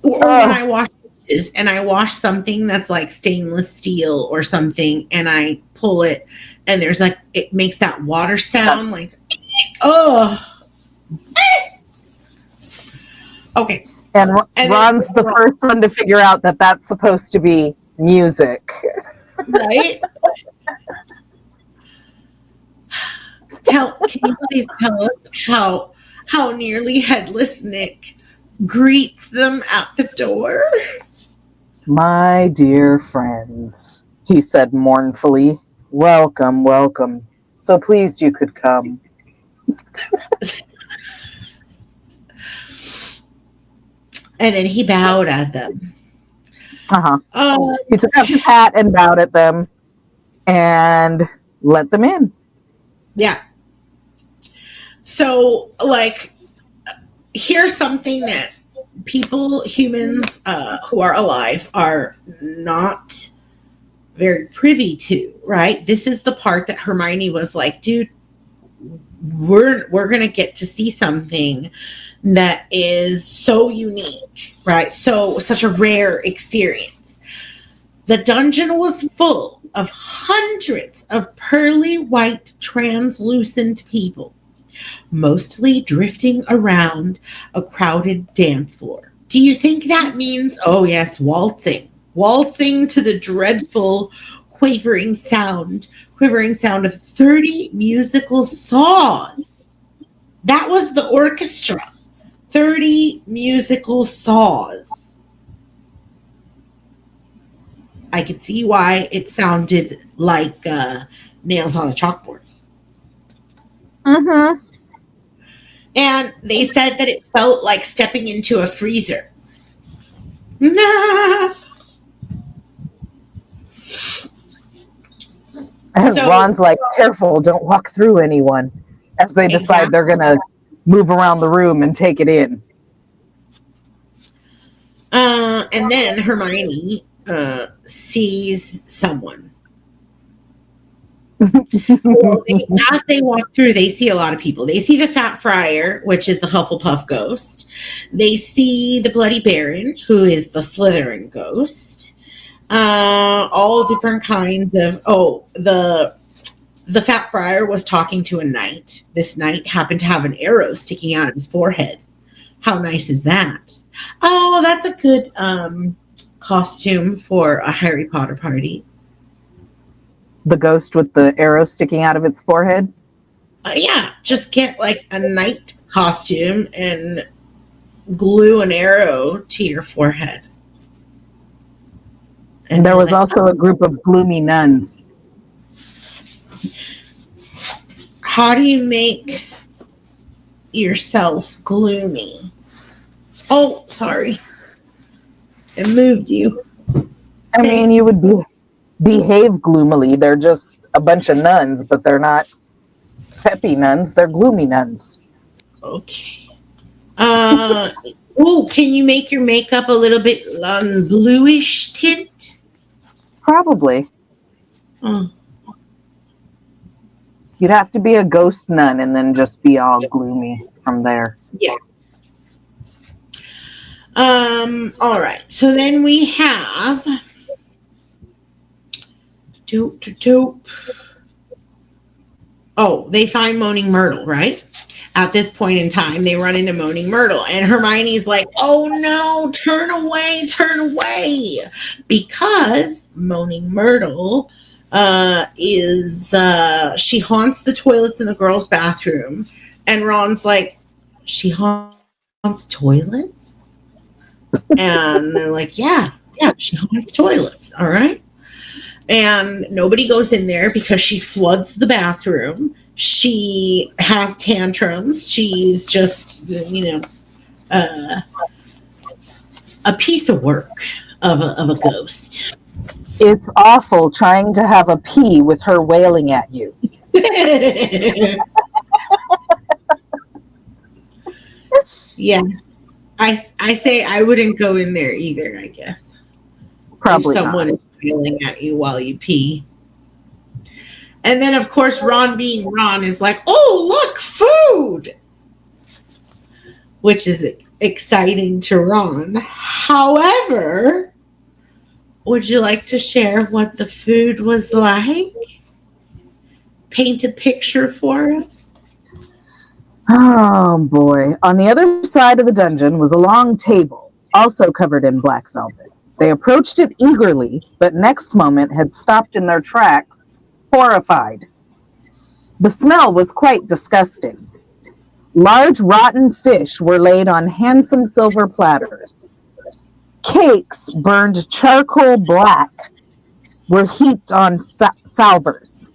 Or when I wash dishes and I wash something that's like stainless steel or something, and I pull it, and there's like, it makes that water sound, like, oh. Okay. And Ron's the first one to figure out that that's supposed to be music. Right? Can you please tell us how nearly Headless Nick greets them at the door? My dear friends, he said mournfully, welcome, welcome. So pleased you could come. And then he bowed at them. He took off his hat and bowed at them and let them in. Yeah. So, like, here's something that humans who are alive, are not very privy to, right? This is the part that Hermione was like, dude, we're going to get to see something that is so unique, right? Such a rare experience. The dungeon was full of hundreds of pearly white translucent people, mostly drifting around a crowded dance floor. Do you think that means, oh yes, waltzing to the dreadful quivering sound of 30 musical saws? That was the orchestra. 30 musical saws. I could see why it sounded like nails on a chalkboard. Mm-hmm. And they said that it felt like stepping into a freezer. Nah. And So Ron's like, careful, don't walk through anyone, as they decide they're going to move around the room and take it in. And then Hermione sees someone. Well, as they walk through, they see a lot of people. They see the Fat Friar, which is the Hufflepuff ghost. They see the Bloody Baron, who is the Slytherin ghost. All different kinds of. The Fat Friar was talking to a knight. This knight happened to have an arrow sticking out of his forehead. How nice is that? Oh, that's a good costume for a Harry Potter party. The ghost with the arrow sticking out of its forehead? Yeah, just get like a knight costume and glue an arrow to your forehead. And there was also a group of gloomy nuns. How do you make yourself gloomy? Oh, sorry. It moved you. I mean, you would behave gloomily. They're just a bunch of nuns, but they're not peppy nuns. They're gloomy nuns. Okay. Can you make your makeup a little bit bluish tint? Probably. Oh. You'd have to be a ghost nun and then just be all gloomy from there. Yeah. All right. So then we have Oh, they find Moaning Myrtle, right? At this point in time, they run into Moaning Myrtle, and Hermione's like, "Oh no, turn away," because Moaning Myrtle she haunts the toilets in the girls' bathroom, and Ron's like, "She haunts toilets?" And they're like, yeah, she haunts toilets, all right? And nobody goes in there because she floods the bathroom. She has tantrums. She's just, a piece of work of a ghost. It's awful trying to have a pee with her wailing at you. Yeah. I say I wouldn't go in there either, I guess. Probably if someone is wailing at you while you pee. And then, of course, Ron being Ron is like, "Oh, look, food!" Which is exciting to Ron. However, would you like to share what the food was like? Paint a picture for us. Oh, boy. On the other side of the dungeon was a long table, also covered in black velvet. They approached it eagerly, but next moment had stopped in their tracks, horrified. The smell was quite disgusting. Large rotten fish were laid on handsome silver platters. Cakes burned charcoal black were heaped on salvers.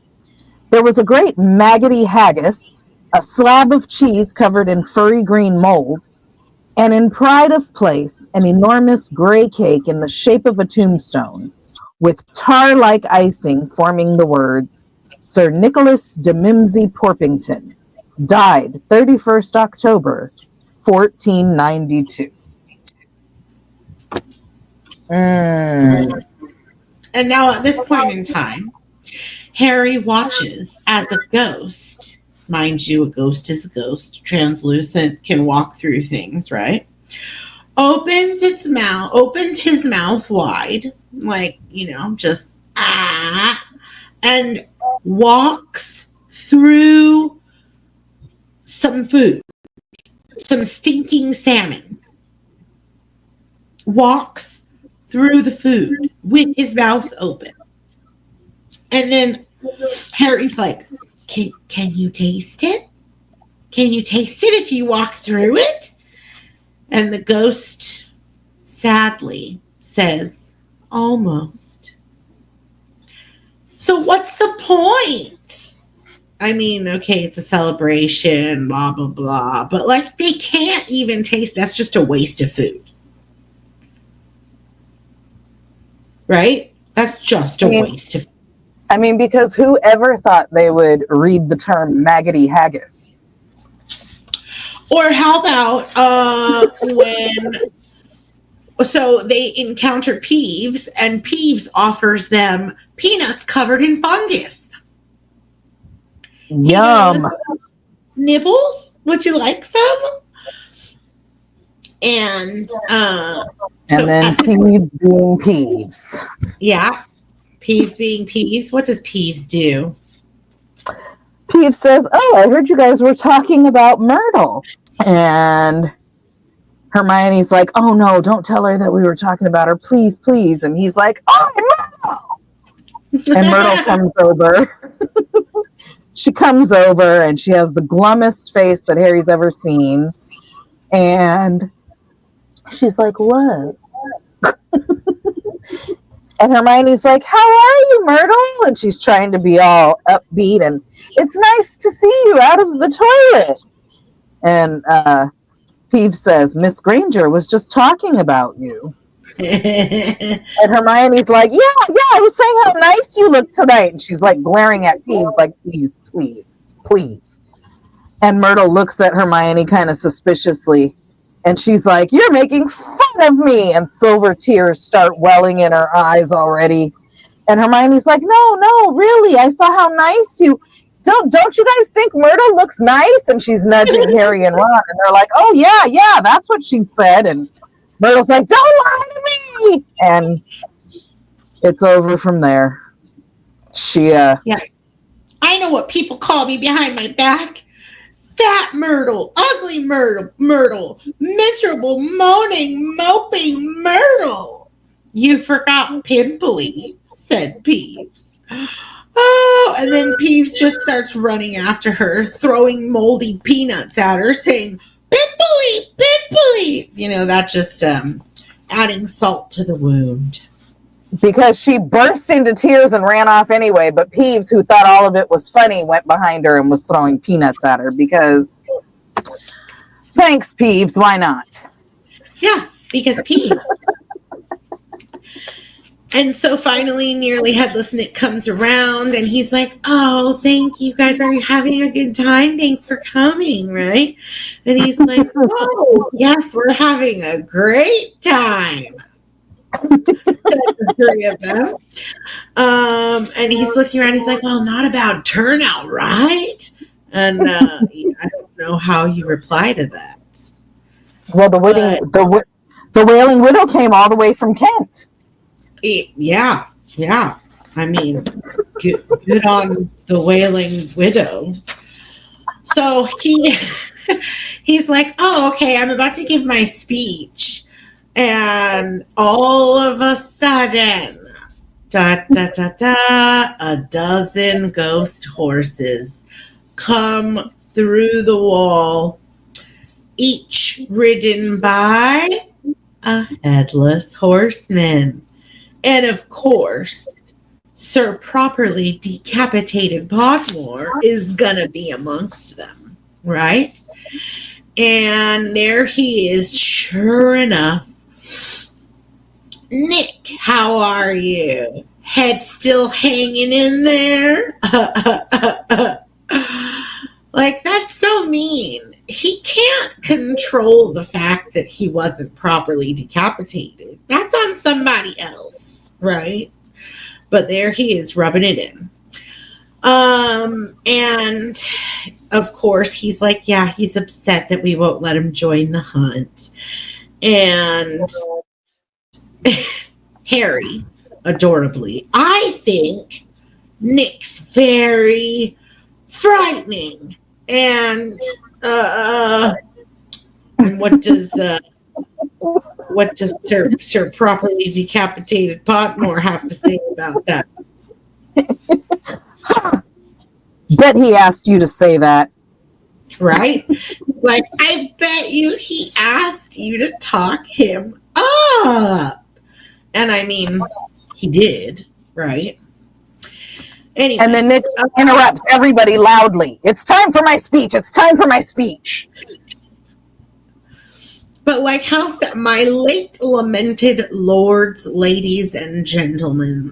There was a great maggoty haggis, a slab of cheese covered in furry green mold, and in pride of place, an enormous gray cake in the shape of a tombstone, with tar-like icing forming the words, Sir Nicholas de Mimsy Porpington, died 31st October, 1492. And now at this point in time, Harry watches as a ghost, mind you, a ghost is a ghost, translucent, can walk through things, right? Opens his mouth wide, like, just and walks through some food, some stinking salmon. Walks through the food with his mouth open. And then Harry's like, can you taste it? Can you taste it if you walk through it? And the ghost sadly says, almost. So what's the point? I mean, okay, it's a celebration, blah, blah, blah. But like, they can't even taste. That's just a waste of food. Right? That's just a waste of food. I mean, because whoever thought they would read the term maggoty haggis? Or how about so they encounter Peeves, and Peeves offers them peanuts covered in fungus. Yum. Nibbles? Would you like some? And then Peeves being Peeves. Yeah. Peeves being Peeves. What does Peeves do? Peeves says, "Oh, I heard you guys were talking about Myrtle." And Hermione's like, "Oh no, don't tell her that we were talking about her, please, please." And he's like, "Oh, Myrtle!" And Myrtle comes over. She comes over and she has the glummest face that Harry's ever seen. And she's like, "What?" And Hermione's like, "How are you, Myrtle?" And she's trying to be all upbeat and, "It's nice to see you out of the toilet." And Peeves says, "Miss Granger was just talking about you." And Hermione's like, yeah, I was saying how nice you look tonight. And she's like glaring at Peeves like, "Please, please, please." And Myrtle looks at Hermione kind of suspiciously. And she's like, "You're making fun of me." And silver tears start welling in her eyes already. And Hermione's like, no, really. I saw how nice you... Don't you guys think Myrtle looks nice? And she's nudging Harry and Ron. And they're like, "Oh, yeah, that's what she said." And Myrtle's like, "Don't lie to me." And it's over from there. Yeah. I know what people call me behind my back. Fat Myrtle, ugly Myrtle, miserable, moaning, moping Myrtle. "You forgot Pimply," said Peeves. Oh, and then Peeves just starts running after her, throwing moldy peanuts at her, saying, "Pimply, Pimply." That just adding salt to the wound. Because she burst into tears and ran off anyway, but Peeves, who thought all of it was funny, went behind her and was throwing peanuts at her because, thanks, Peeves, why not? Yeah, because Peeves. And so finally, nearly Headless Nick comes around, and he's like, "Oh, thank you guys. Are you having a good time? Thanks for coming," right? And he's like, "Oh, yes, we're having a great time." The three of them. And he's looking around. He's like, "Well, not a bad turnout, right?" And I don't know how you reply to that. Well, the Wailing Widow came all the way from Kent. Yeah. I mean, good on the Wailing Widow. So he's like, "Oh, okay, I'm about to give my speech." And all of a sudden, a dozen ghost horses come through the wall, each ridden by a headless horseman. And of course, Sir Properly Decapitated Podmore is gonna be amongst them, right? And there he is, sure enough. "Nick, how are you? Head still hanging in there?" Like, that's so mean. He can't control the fact that he wasn't properly decapitated. That's on somebody else, right? But there he is, rubbing it in. And of course he's like, yeah, he's upset that we won't let him join the hunt. And Harry, adorably, "I think Nick's very frightening." And what does Sir Properly Decapitated Potmore have to say about that? Bet he asked you to say that. Right? Like, I bet you he asked you to talk him up. And I mean, he did, right? Anyway. And then Nick interrupts everybody loudly. "It's time for my speech. It's time for my speech." But like how my late lamented lords, ladies, and gentlemen,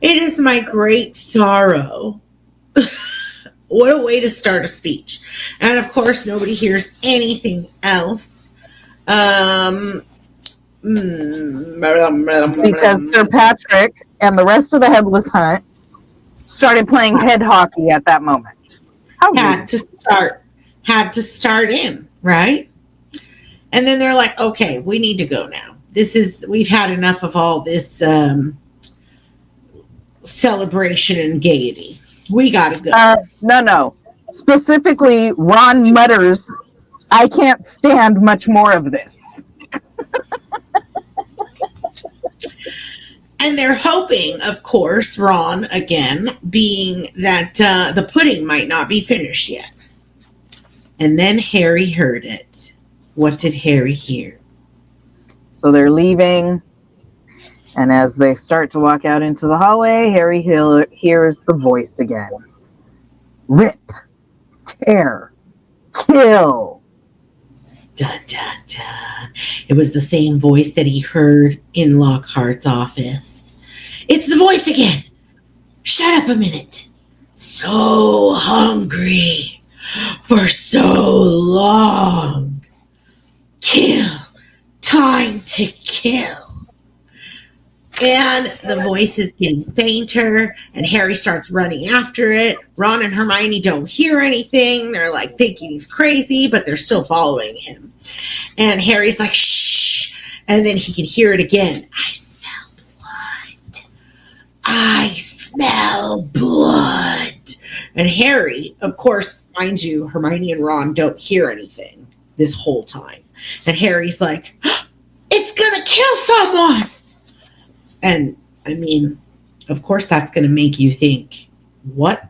It is my great sorrow. What a way to start a speech. And of course, nobody hears anything else. Because Sir Patrick and the rest of the Headless Hunt started playing head hockey at that moment. Had to start in, right? And then they're like, okay, we need to go now. We've had enough of all this celebration and gaiety. We gotta go. No. Specifically, Ron mutters, I can't stand much more of this. And they're hoping, of course, Ron, again, being that the pudding might not be finished yet. And then Harry heard it. What did Harry hear? So they're leaving. And as they start to walk out into the hallway, Harry hears the voice again. Rip, tear, kill. Dun, dun, dun. It was the same voice that he heard in Lockhart's office. It's the voice again. Shut up a minute. So hungry for so long. Kill. Time to kill. And the voice is getting fainter, and Harry starts running after it. Ron and Hermione don't hear anything. They're like thinking he's crazy, but they're still following him. And Harry's like, shh. And then he can hear it again. I smell blood. I smell blood. And Harry, of course, mind you, Hermione and Ron don't hear anything this whole time. And Harry's like, it's going to kill someone. And, I mean, of course that's going to make you think, what?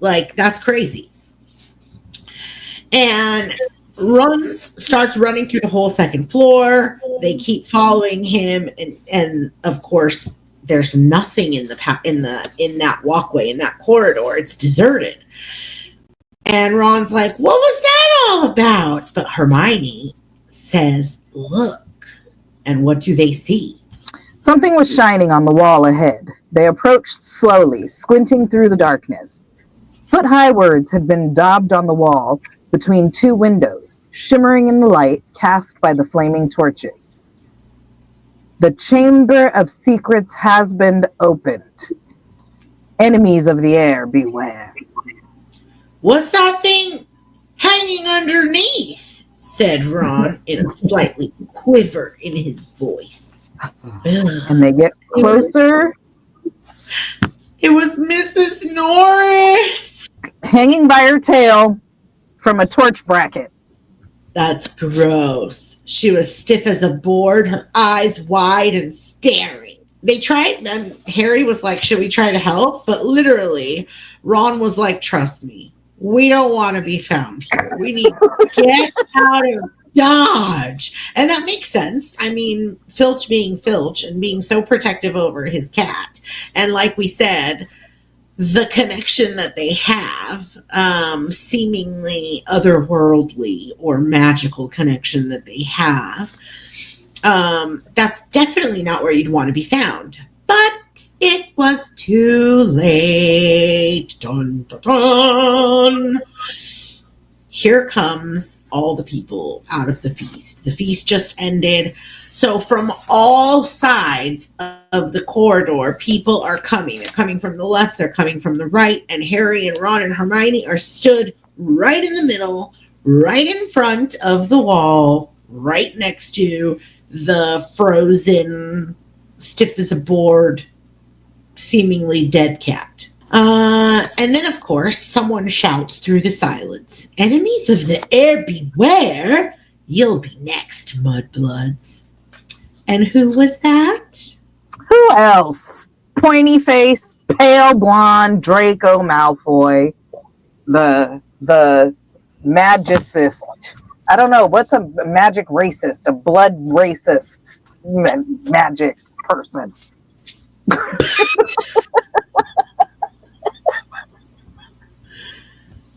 Like, that's crazy. And starts running through the whole second floor. They keep following him. And of course, there's nothing in that walkway, in that corridor. It's deserted. And Ron's like, what was that all about? But Hermione says, look. And what do they see? Something was shining on the wall ahead. They approached slowly, squinting through the darkness. Foot-high words had been daubed on the wall between two windows, shimmering in the light cast by the flaming torches. The Chamber of Secrets has been opened. Enemies of the air, beware. What's that thing hanging underneath? Said Ron in a slightly quiver in his voice. And they get closer. It was Mrs. Norris. Hanging by her tail from a torch bracket. That's gross. She was stiff as a board, her eyes wide and staring. They tried, and Harry was like, should we try to help? But literally, Ron was like, trust me. We don't want to be found here. We need to get out of Dodge. And that makes sense. I mean, Filch being Filch and being so protective over his cat. And like we said, the connection that they have, seemingly otherworldly or magical connection that they have, that's definitely not where you'd want to be found. But it was too late. Dun, dun, dun. Here comes all the people out of the feast. The feast just ended. So from all sides of the corridor, people are coming. They're coming from the left. They're coming from the right. And Harry and Ron and Hermione are stood right in the middle, right in front of the wall, right next to the frozen, stiff as a board, seemingly dead cat. And then, of course, someone shouts through the silence, enemies of the air, beware! You'll be next, mudbloods. And who was that? Who else? Pointy face, pale blonde Draco Malfoy. The magicist. I don't know, what's a magic racist? A blood racist magic person.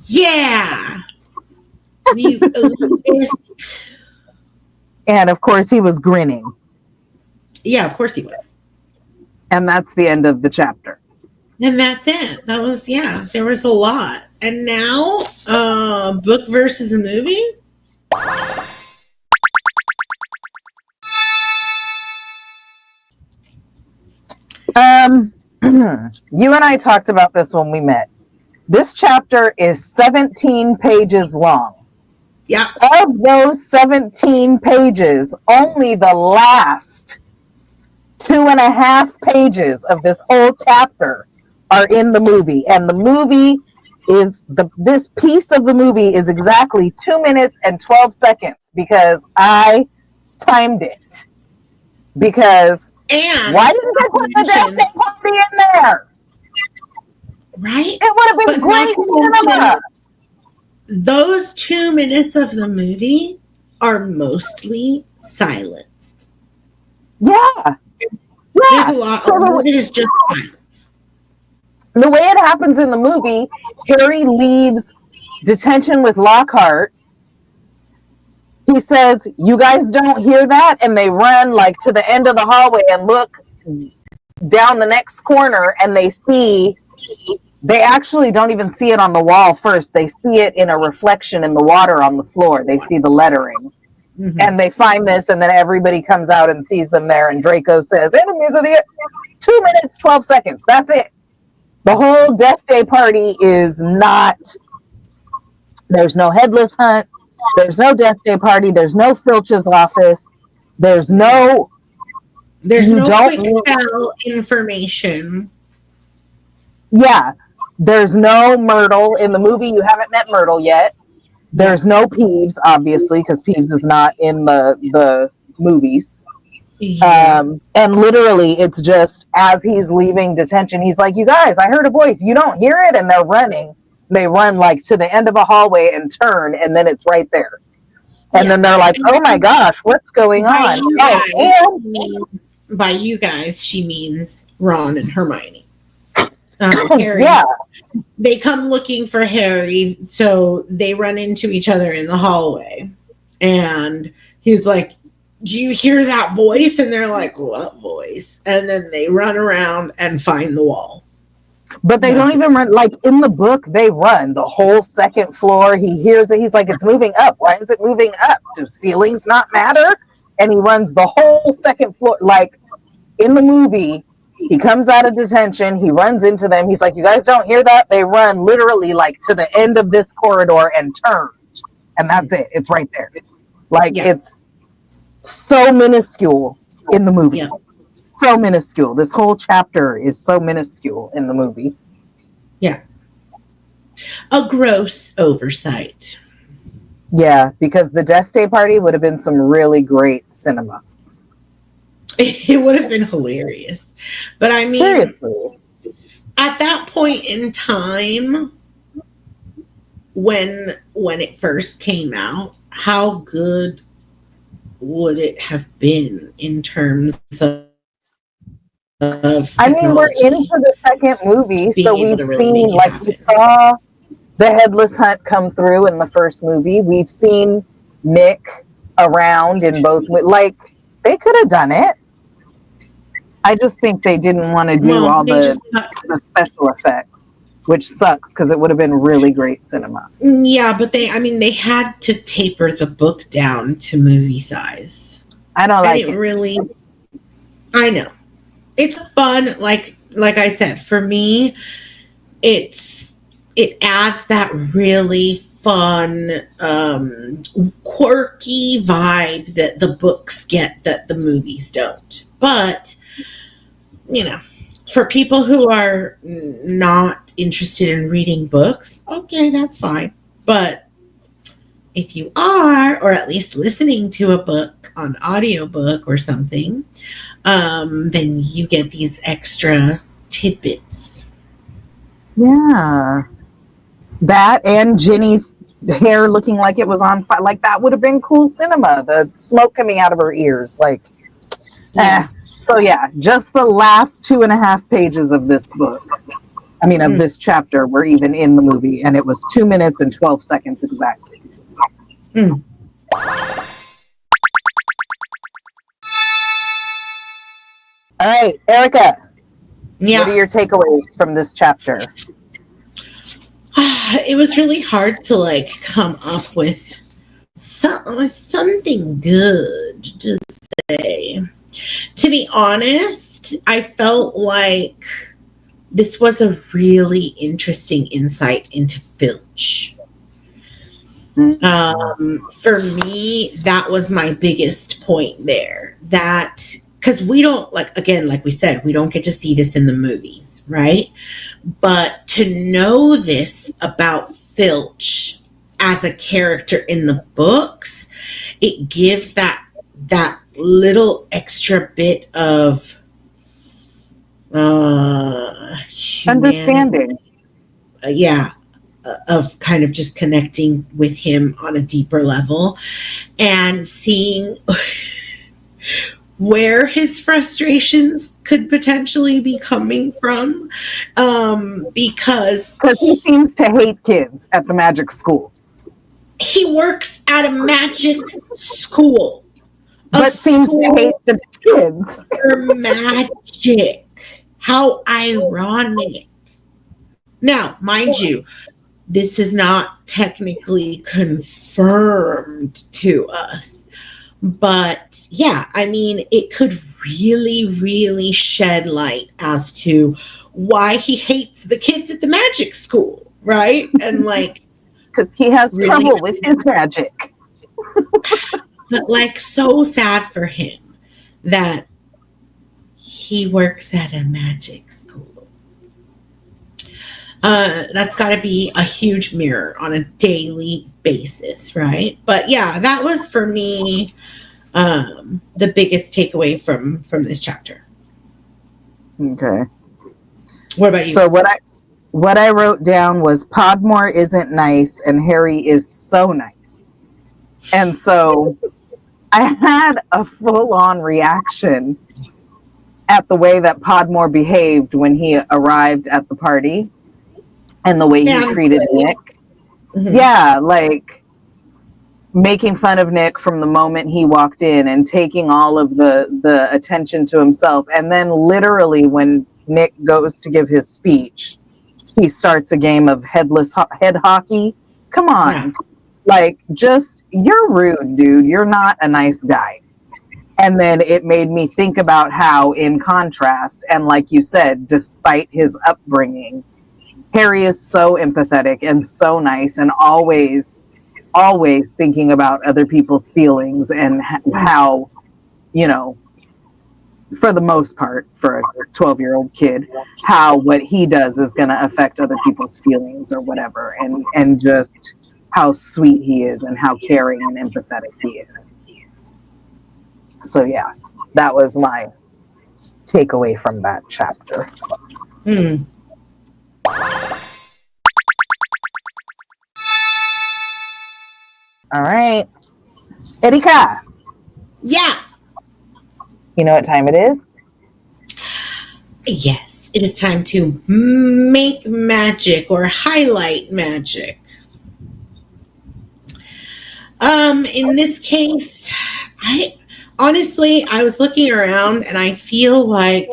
Yeah. You elitist. And of course he was grinning. Yeah, of course he was. And that's the end of the chapter. And that's it. That was, there was a lot. And now, book versus a movie? You and I talked about this when we met. This chapter is 17 pages long. Yeah. Of those 17 pages, only the last 2.5 pages of this whole chapter are in the movie. And the movie is this piece of the movie is exactly 2 minutes and 12 seconds because I timed it. Because why didn't they put the Death Day Party in there? Right? It would have been great cinema. Those 2 minutes of the movie are mostly silenced. Yeah. There's a lot of it is just silence. The way it happens in the movie, Harry leaves detention with Lockhart. He says, "You guys don't hear that?" And they run like to the end of the hallway and look down the next corner, and they actually don't even see it on the wall first. They see it in a reflection in the water on the floor. They see the lettering. Mm-hmm. And they find this, and then everybody comes out and sees them there, and Draco says, "Enemies of the 2 minutes, 12 seconds. That's it." The whole Death Day Party is not, there's no Headless hunt, there's no Death Day Party, there's no Filch's office, there's no quick tell information. Yeah, there's no Myrtle. In the movie, you haven't met Myrtle yet. There's no Peeves, obviously, because Peeves is not in the movies. Yeah. And literally, it's just as he's leaving detention, he's like, "You guys, I heard a voice. You don't hear it?" And they're running. They run like to the end of a hallway and turn, and then it's right there. And then they're like, "Oh my gosh, what's going on?" By you guys, she means Ron and Hermione. Harry. Yeah. They come looking for Harry, so they run into each other in the hallway. And he's like, "Do you hear that voice?" And they're like, "What voice?" And then they run around and find the wall. But they don't even run. Like in the book, they run the whole second floor. He hears it. He's like, "It's moving up. Why is it moving up? Do ceilings not matter?" And he runs the whole second floor. Like in the movie, he comes out of detention. He runs into them. He's like, "You guys don't hear that?" They run literally like to the end of this corridor and turn. And that's it. It's right there. Like it's so minuscule in the movie. Yeah. So minuscule. This whole chapter is so minuscule in the movie. Yeah. A gross oversight. Yeah, because the Death Day Party would have been some really great cinema. It would have been hilarious. But I mean, seriously, at that point in time, when it first came out, how good would it have been in terms of I mean, we're into the second movie, so we've seen, like, we saw the Headless hunt come through in the first movie. We've seen Mick around in both. Like, they could have done it. I just think they didn't want to do all the special effects, which sucks because it would have been really great cinema. Yeah, but they had to taper the book down to movie size. I don't like it. Really, I know. It's fun, like I said, for me, it adds that really fun, quirky vibe that the books get that the movies don't. But, you know, for people who are not interested in reading books, okay, that's fine. But if you are, or at least listening to a book on audiobook or something, then you get these extra tidbits. Yeah. That and Ginny's hair looking like it was on fire. Like, that would have been cool cinema. The smoke coming out of her ears. Like, So, yeah, just the last 2.5 pages of this book. I mean, of this chapter were even in the movie. And it was 2 minutes and 12 seconds exactly. All right, Erica, Yeah. What are your takeaways from this chapter? It was really hard to like come up with something good to say. To be honest, I felt like this was a really interesting insight into Filch. For me, that was my biggest point there. That because we don't like we said, we don't get to see this in the movies, right? But to know this about Filch as a character in the books, it gives that little extra bit of Understanding. Of kind of just connecting with him on a deeper level and seeing where his frustrations could potentially be coming from, because he seems to hate kids at the magic school. He works at a magic school. But seems to hate the kids. For magic. How ironic. Now, mind you, this is not technically confirmed to us. But yeah, I mean, it could really, really shed light as to why he hates the kids at the magic school, right? And like, because he has really trouble with his magic. But like, so sad for him that he works at a magic school. That's got to be a huge mirror on a daily basis, right? But yeah, that was for me the biggest takeaway from this chapter. Okay. What about you? So what I wrote down was Podmore isn't nice and Harry is so nice. And so I had a full-on reaction at the way that Podmore behaved when he arrived at the party and the way he treated Nick. Mm-hmm. Yeah, like making fun of Nick from the moment he walked in and taking all of the attention to himself. And then literally when Nick goes to give his speech, he starts a game of head hockey. Come on. Yeah. Like, just, you're rude, dude. You're not a nice guy. And then it made me think about how, in contrast, and like you said, despite his upbringing, Harry is so empathetic and so nice and always thinking about other people's feelings and how, you know, for the most part, for a 12-year-old kid, how what he does is going to affect other people's feelings or whatever. And just how sweet he is and how caring and empathetic he is. So yeah, that was my takeaway from that chapter. All right. Erika. Yeah. You know what time it is? Yes, it is time to make magic or highlight magic. In this case, I was looking around and I feel like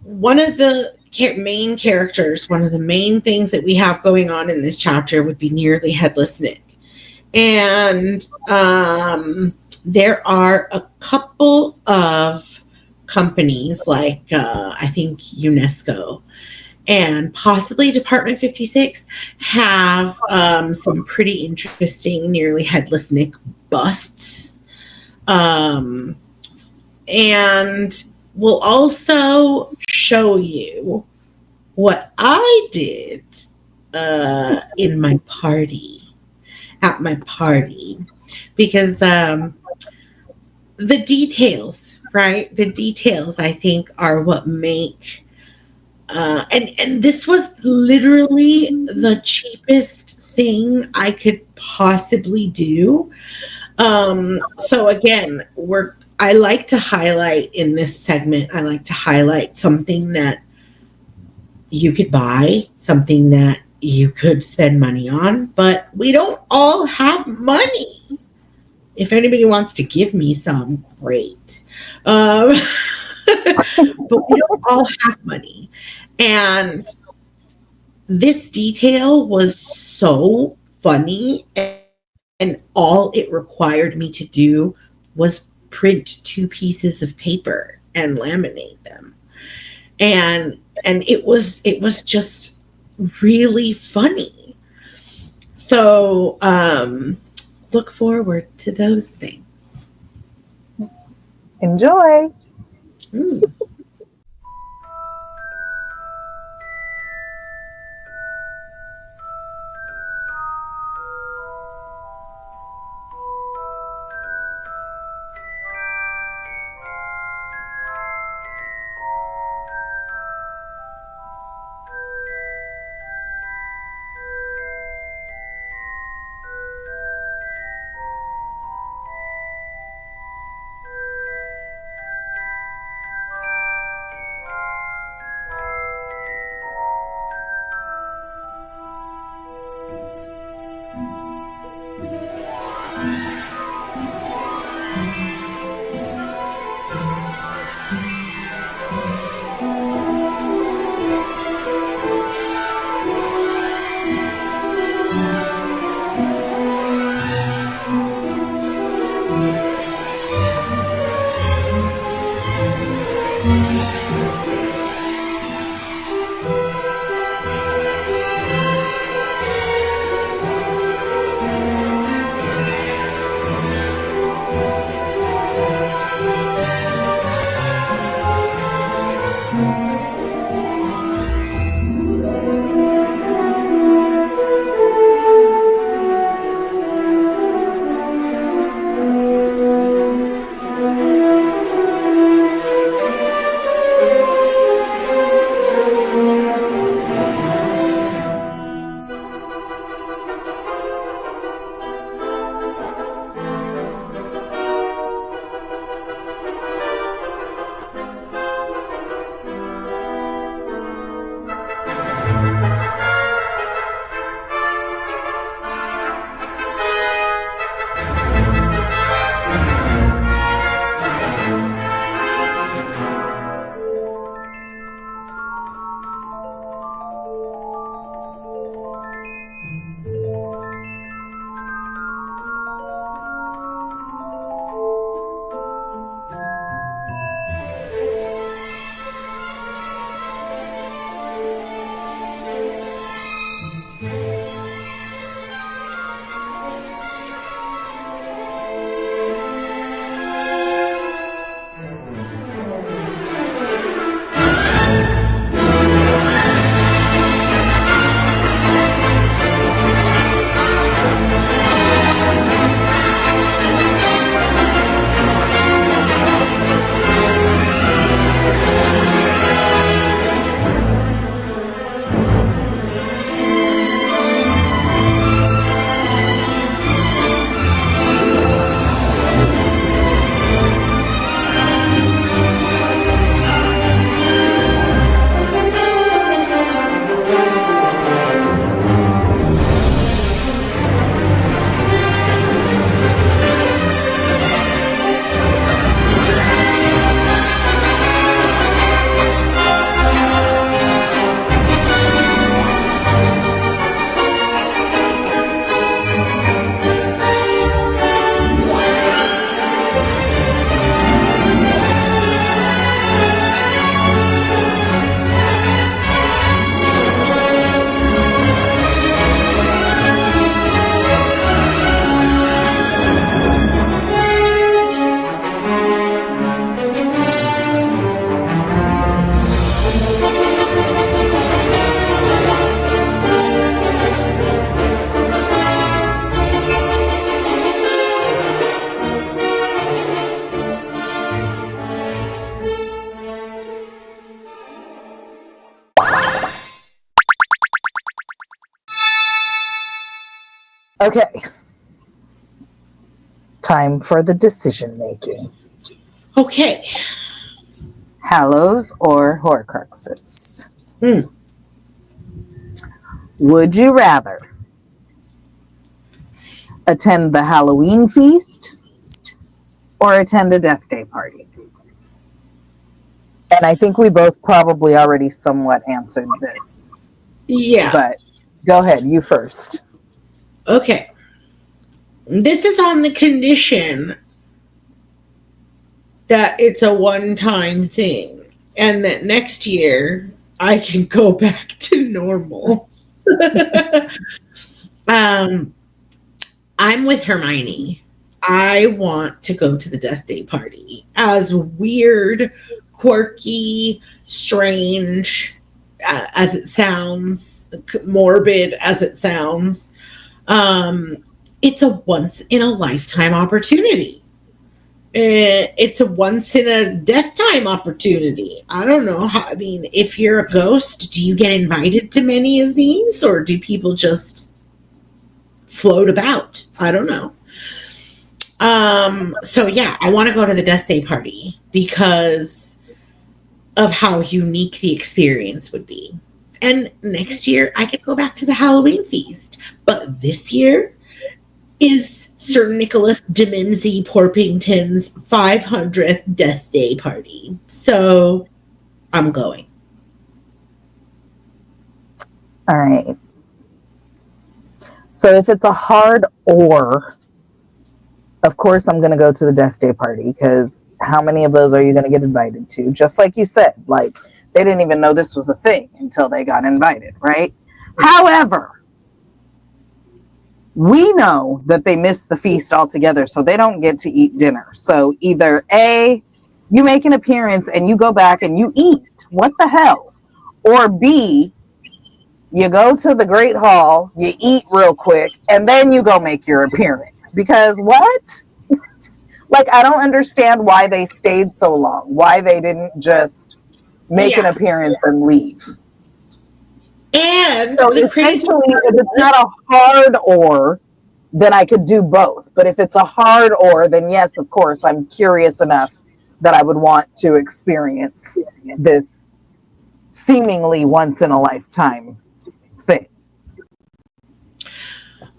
one of the main characters, one of the main things that we have going on in this chapter would be nearly Headless Nick. And there are a couple of companies like I think UNESCO and possibly Department 56 have some pretty interesting nearly Headless Nick busts. And we'll also show you what I did in my party. At my party, because the details, right? The details, I think, are what make and this was literally the cheapest thing I could possibly do. So again, I like to highlight in this segment. I like to highlight something that you could buy, something that you could spend money on, but we don't all have money. If anybody wants to give me some, great. but we don't all have money. And this detail was so funny, and all it required me to do was print 2 pieces of paper and laminate them. And it was just really funny. So look forward to those things. Enjoy. Okay. Time for the decision making. Okay. Hallows or Horcruxes? Would you rather attend the Halloween feast or attend a Death Day party? And I think we both probably already somewhat answered this. Yeah. But go ahead, you first. Okay. This is on the condition that it's a one-time thing and that next year I can go back to normal. I'm with Hermione. I want to go to the Death Day party. As weird, quirky, strange as it sounds, morbid as it sounds, it's a once in a lifetime opportunity. It's a once in a death time opportunity. I don't know how, I mean, if you're a ghost, do you get invited to many of these, or do people just float about? I don't know. So yeah, I want to go to the Death Day party because of how unique the experience would be. And next year I could go back to the Halloween feast. But this year is Sir Nicholas de Mimsy Porpington's 500th Death Day party. So I'm going. All right. So if it's a hard or, of course I'm going to go to the Death Day party, because how many of those are you going to get invited to? Just like you said, like they didn't even know this was a thing until they got invited, right? However, we know that they missed the feast altogether, so they don't get to eat dinner. So either A, you make an appearance and you go back and you eat. What the hell? Or B, you go to the Great Hall, you eat real quick, and then you go make your appearance. Because what? Like, I don't understand why they stayed so long. Why they didn't just make an appearance and leave. And so essentially, if it's not a hard or, then I could do both. But if it's a hard or, then yes, of course, I'm curious enough that I would want to experience this seemingly once in a lifetime thing.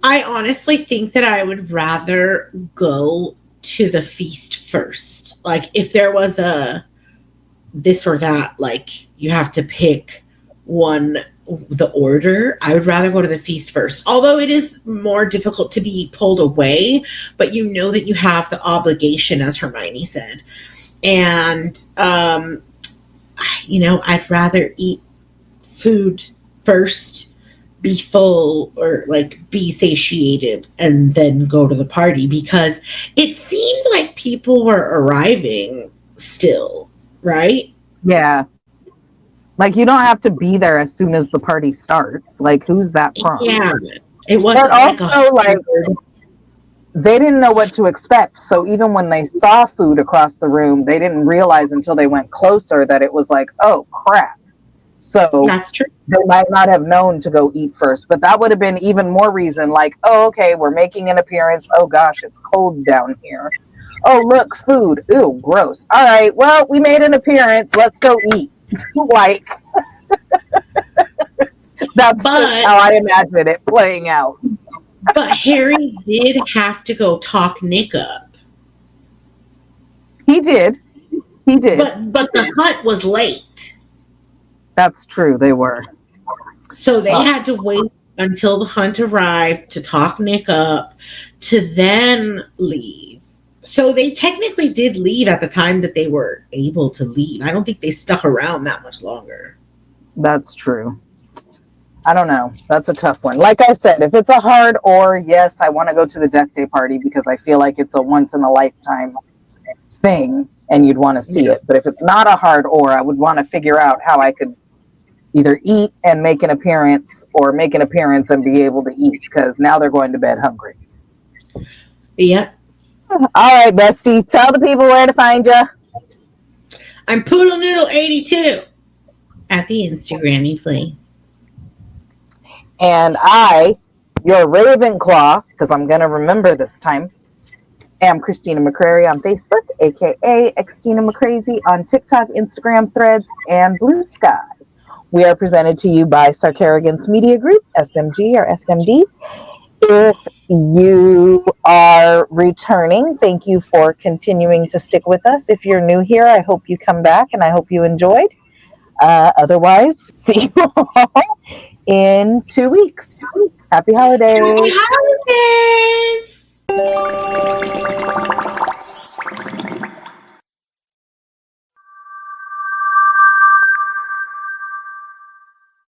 I honestly think that I would rather go to the feast first. Like if there was a this or that, like you have to pick one, the order, I would rather go to the feast first. Although it is more difficult to be pulled away, but you know that you have the obligation, as Hermione said. And, you know, I'd rather eat food first, be full, or like be satiated, and then go to the party, because it seemed like people were arriving still, right? Yeah. Like, you don't have to be there as soon as the party starts. Like, who's that from? Yeah. It wasn't but also, like, they didn't know what to expect. So even when they saw food across the room, they didn't realize until they went closer that it was like, oh, crap. So that's true. They might not have known to go eat first. But that would have been even more reason, like, oh, okay, we're making an appearance. Oh, gosh, it's cold down here. Oh, look, food. Ew, gross. All right, well, we made an appearance. Let's go eat. Like, that's just how I imagine it playing out. But Harry did have to go talk Nick up. He did. He did. But the hunt was late. That's true. They were. So they had to wait until the hunt arrived to talk Nick up to then leave. So they technically did leave at the time that they were able to leave. I don't think they stuck around that much longer. That's true. I don't know. That's a tough one. Like I said, if it's a hard or, yes, I want to go to the Death Day party because I feel like it's a once in a lifetime thing and you'd want to see it. But if it's not a hard or, I would want to figure out how I could either eat and make an appearance or make an appearance and be able to eat, because now they're going to bed hungry. Yep. All right, bestie. Tell the people where to find you. I'm Poodle Noodle 82 at the Instagrammy, please. And I, your Ravenclaw, because I'm going to remember this time, am Christina McCrary on Facebook, aka Xtina McCrazy on TikTok, Instagram, Threads, and Blue Sky. We are presented to you by Sarcarrogance Media Group, SMG or SMD. If you are returning, thank you for continuing to stick with us. If you're new here, I hope you come back and I hope you enjoyed. Otherwise, see you all in 2 weeks. Happy holidays. Happy holidays.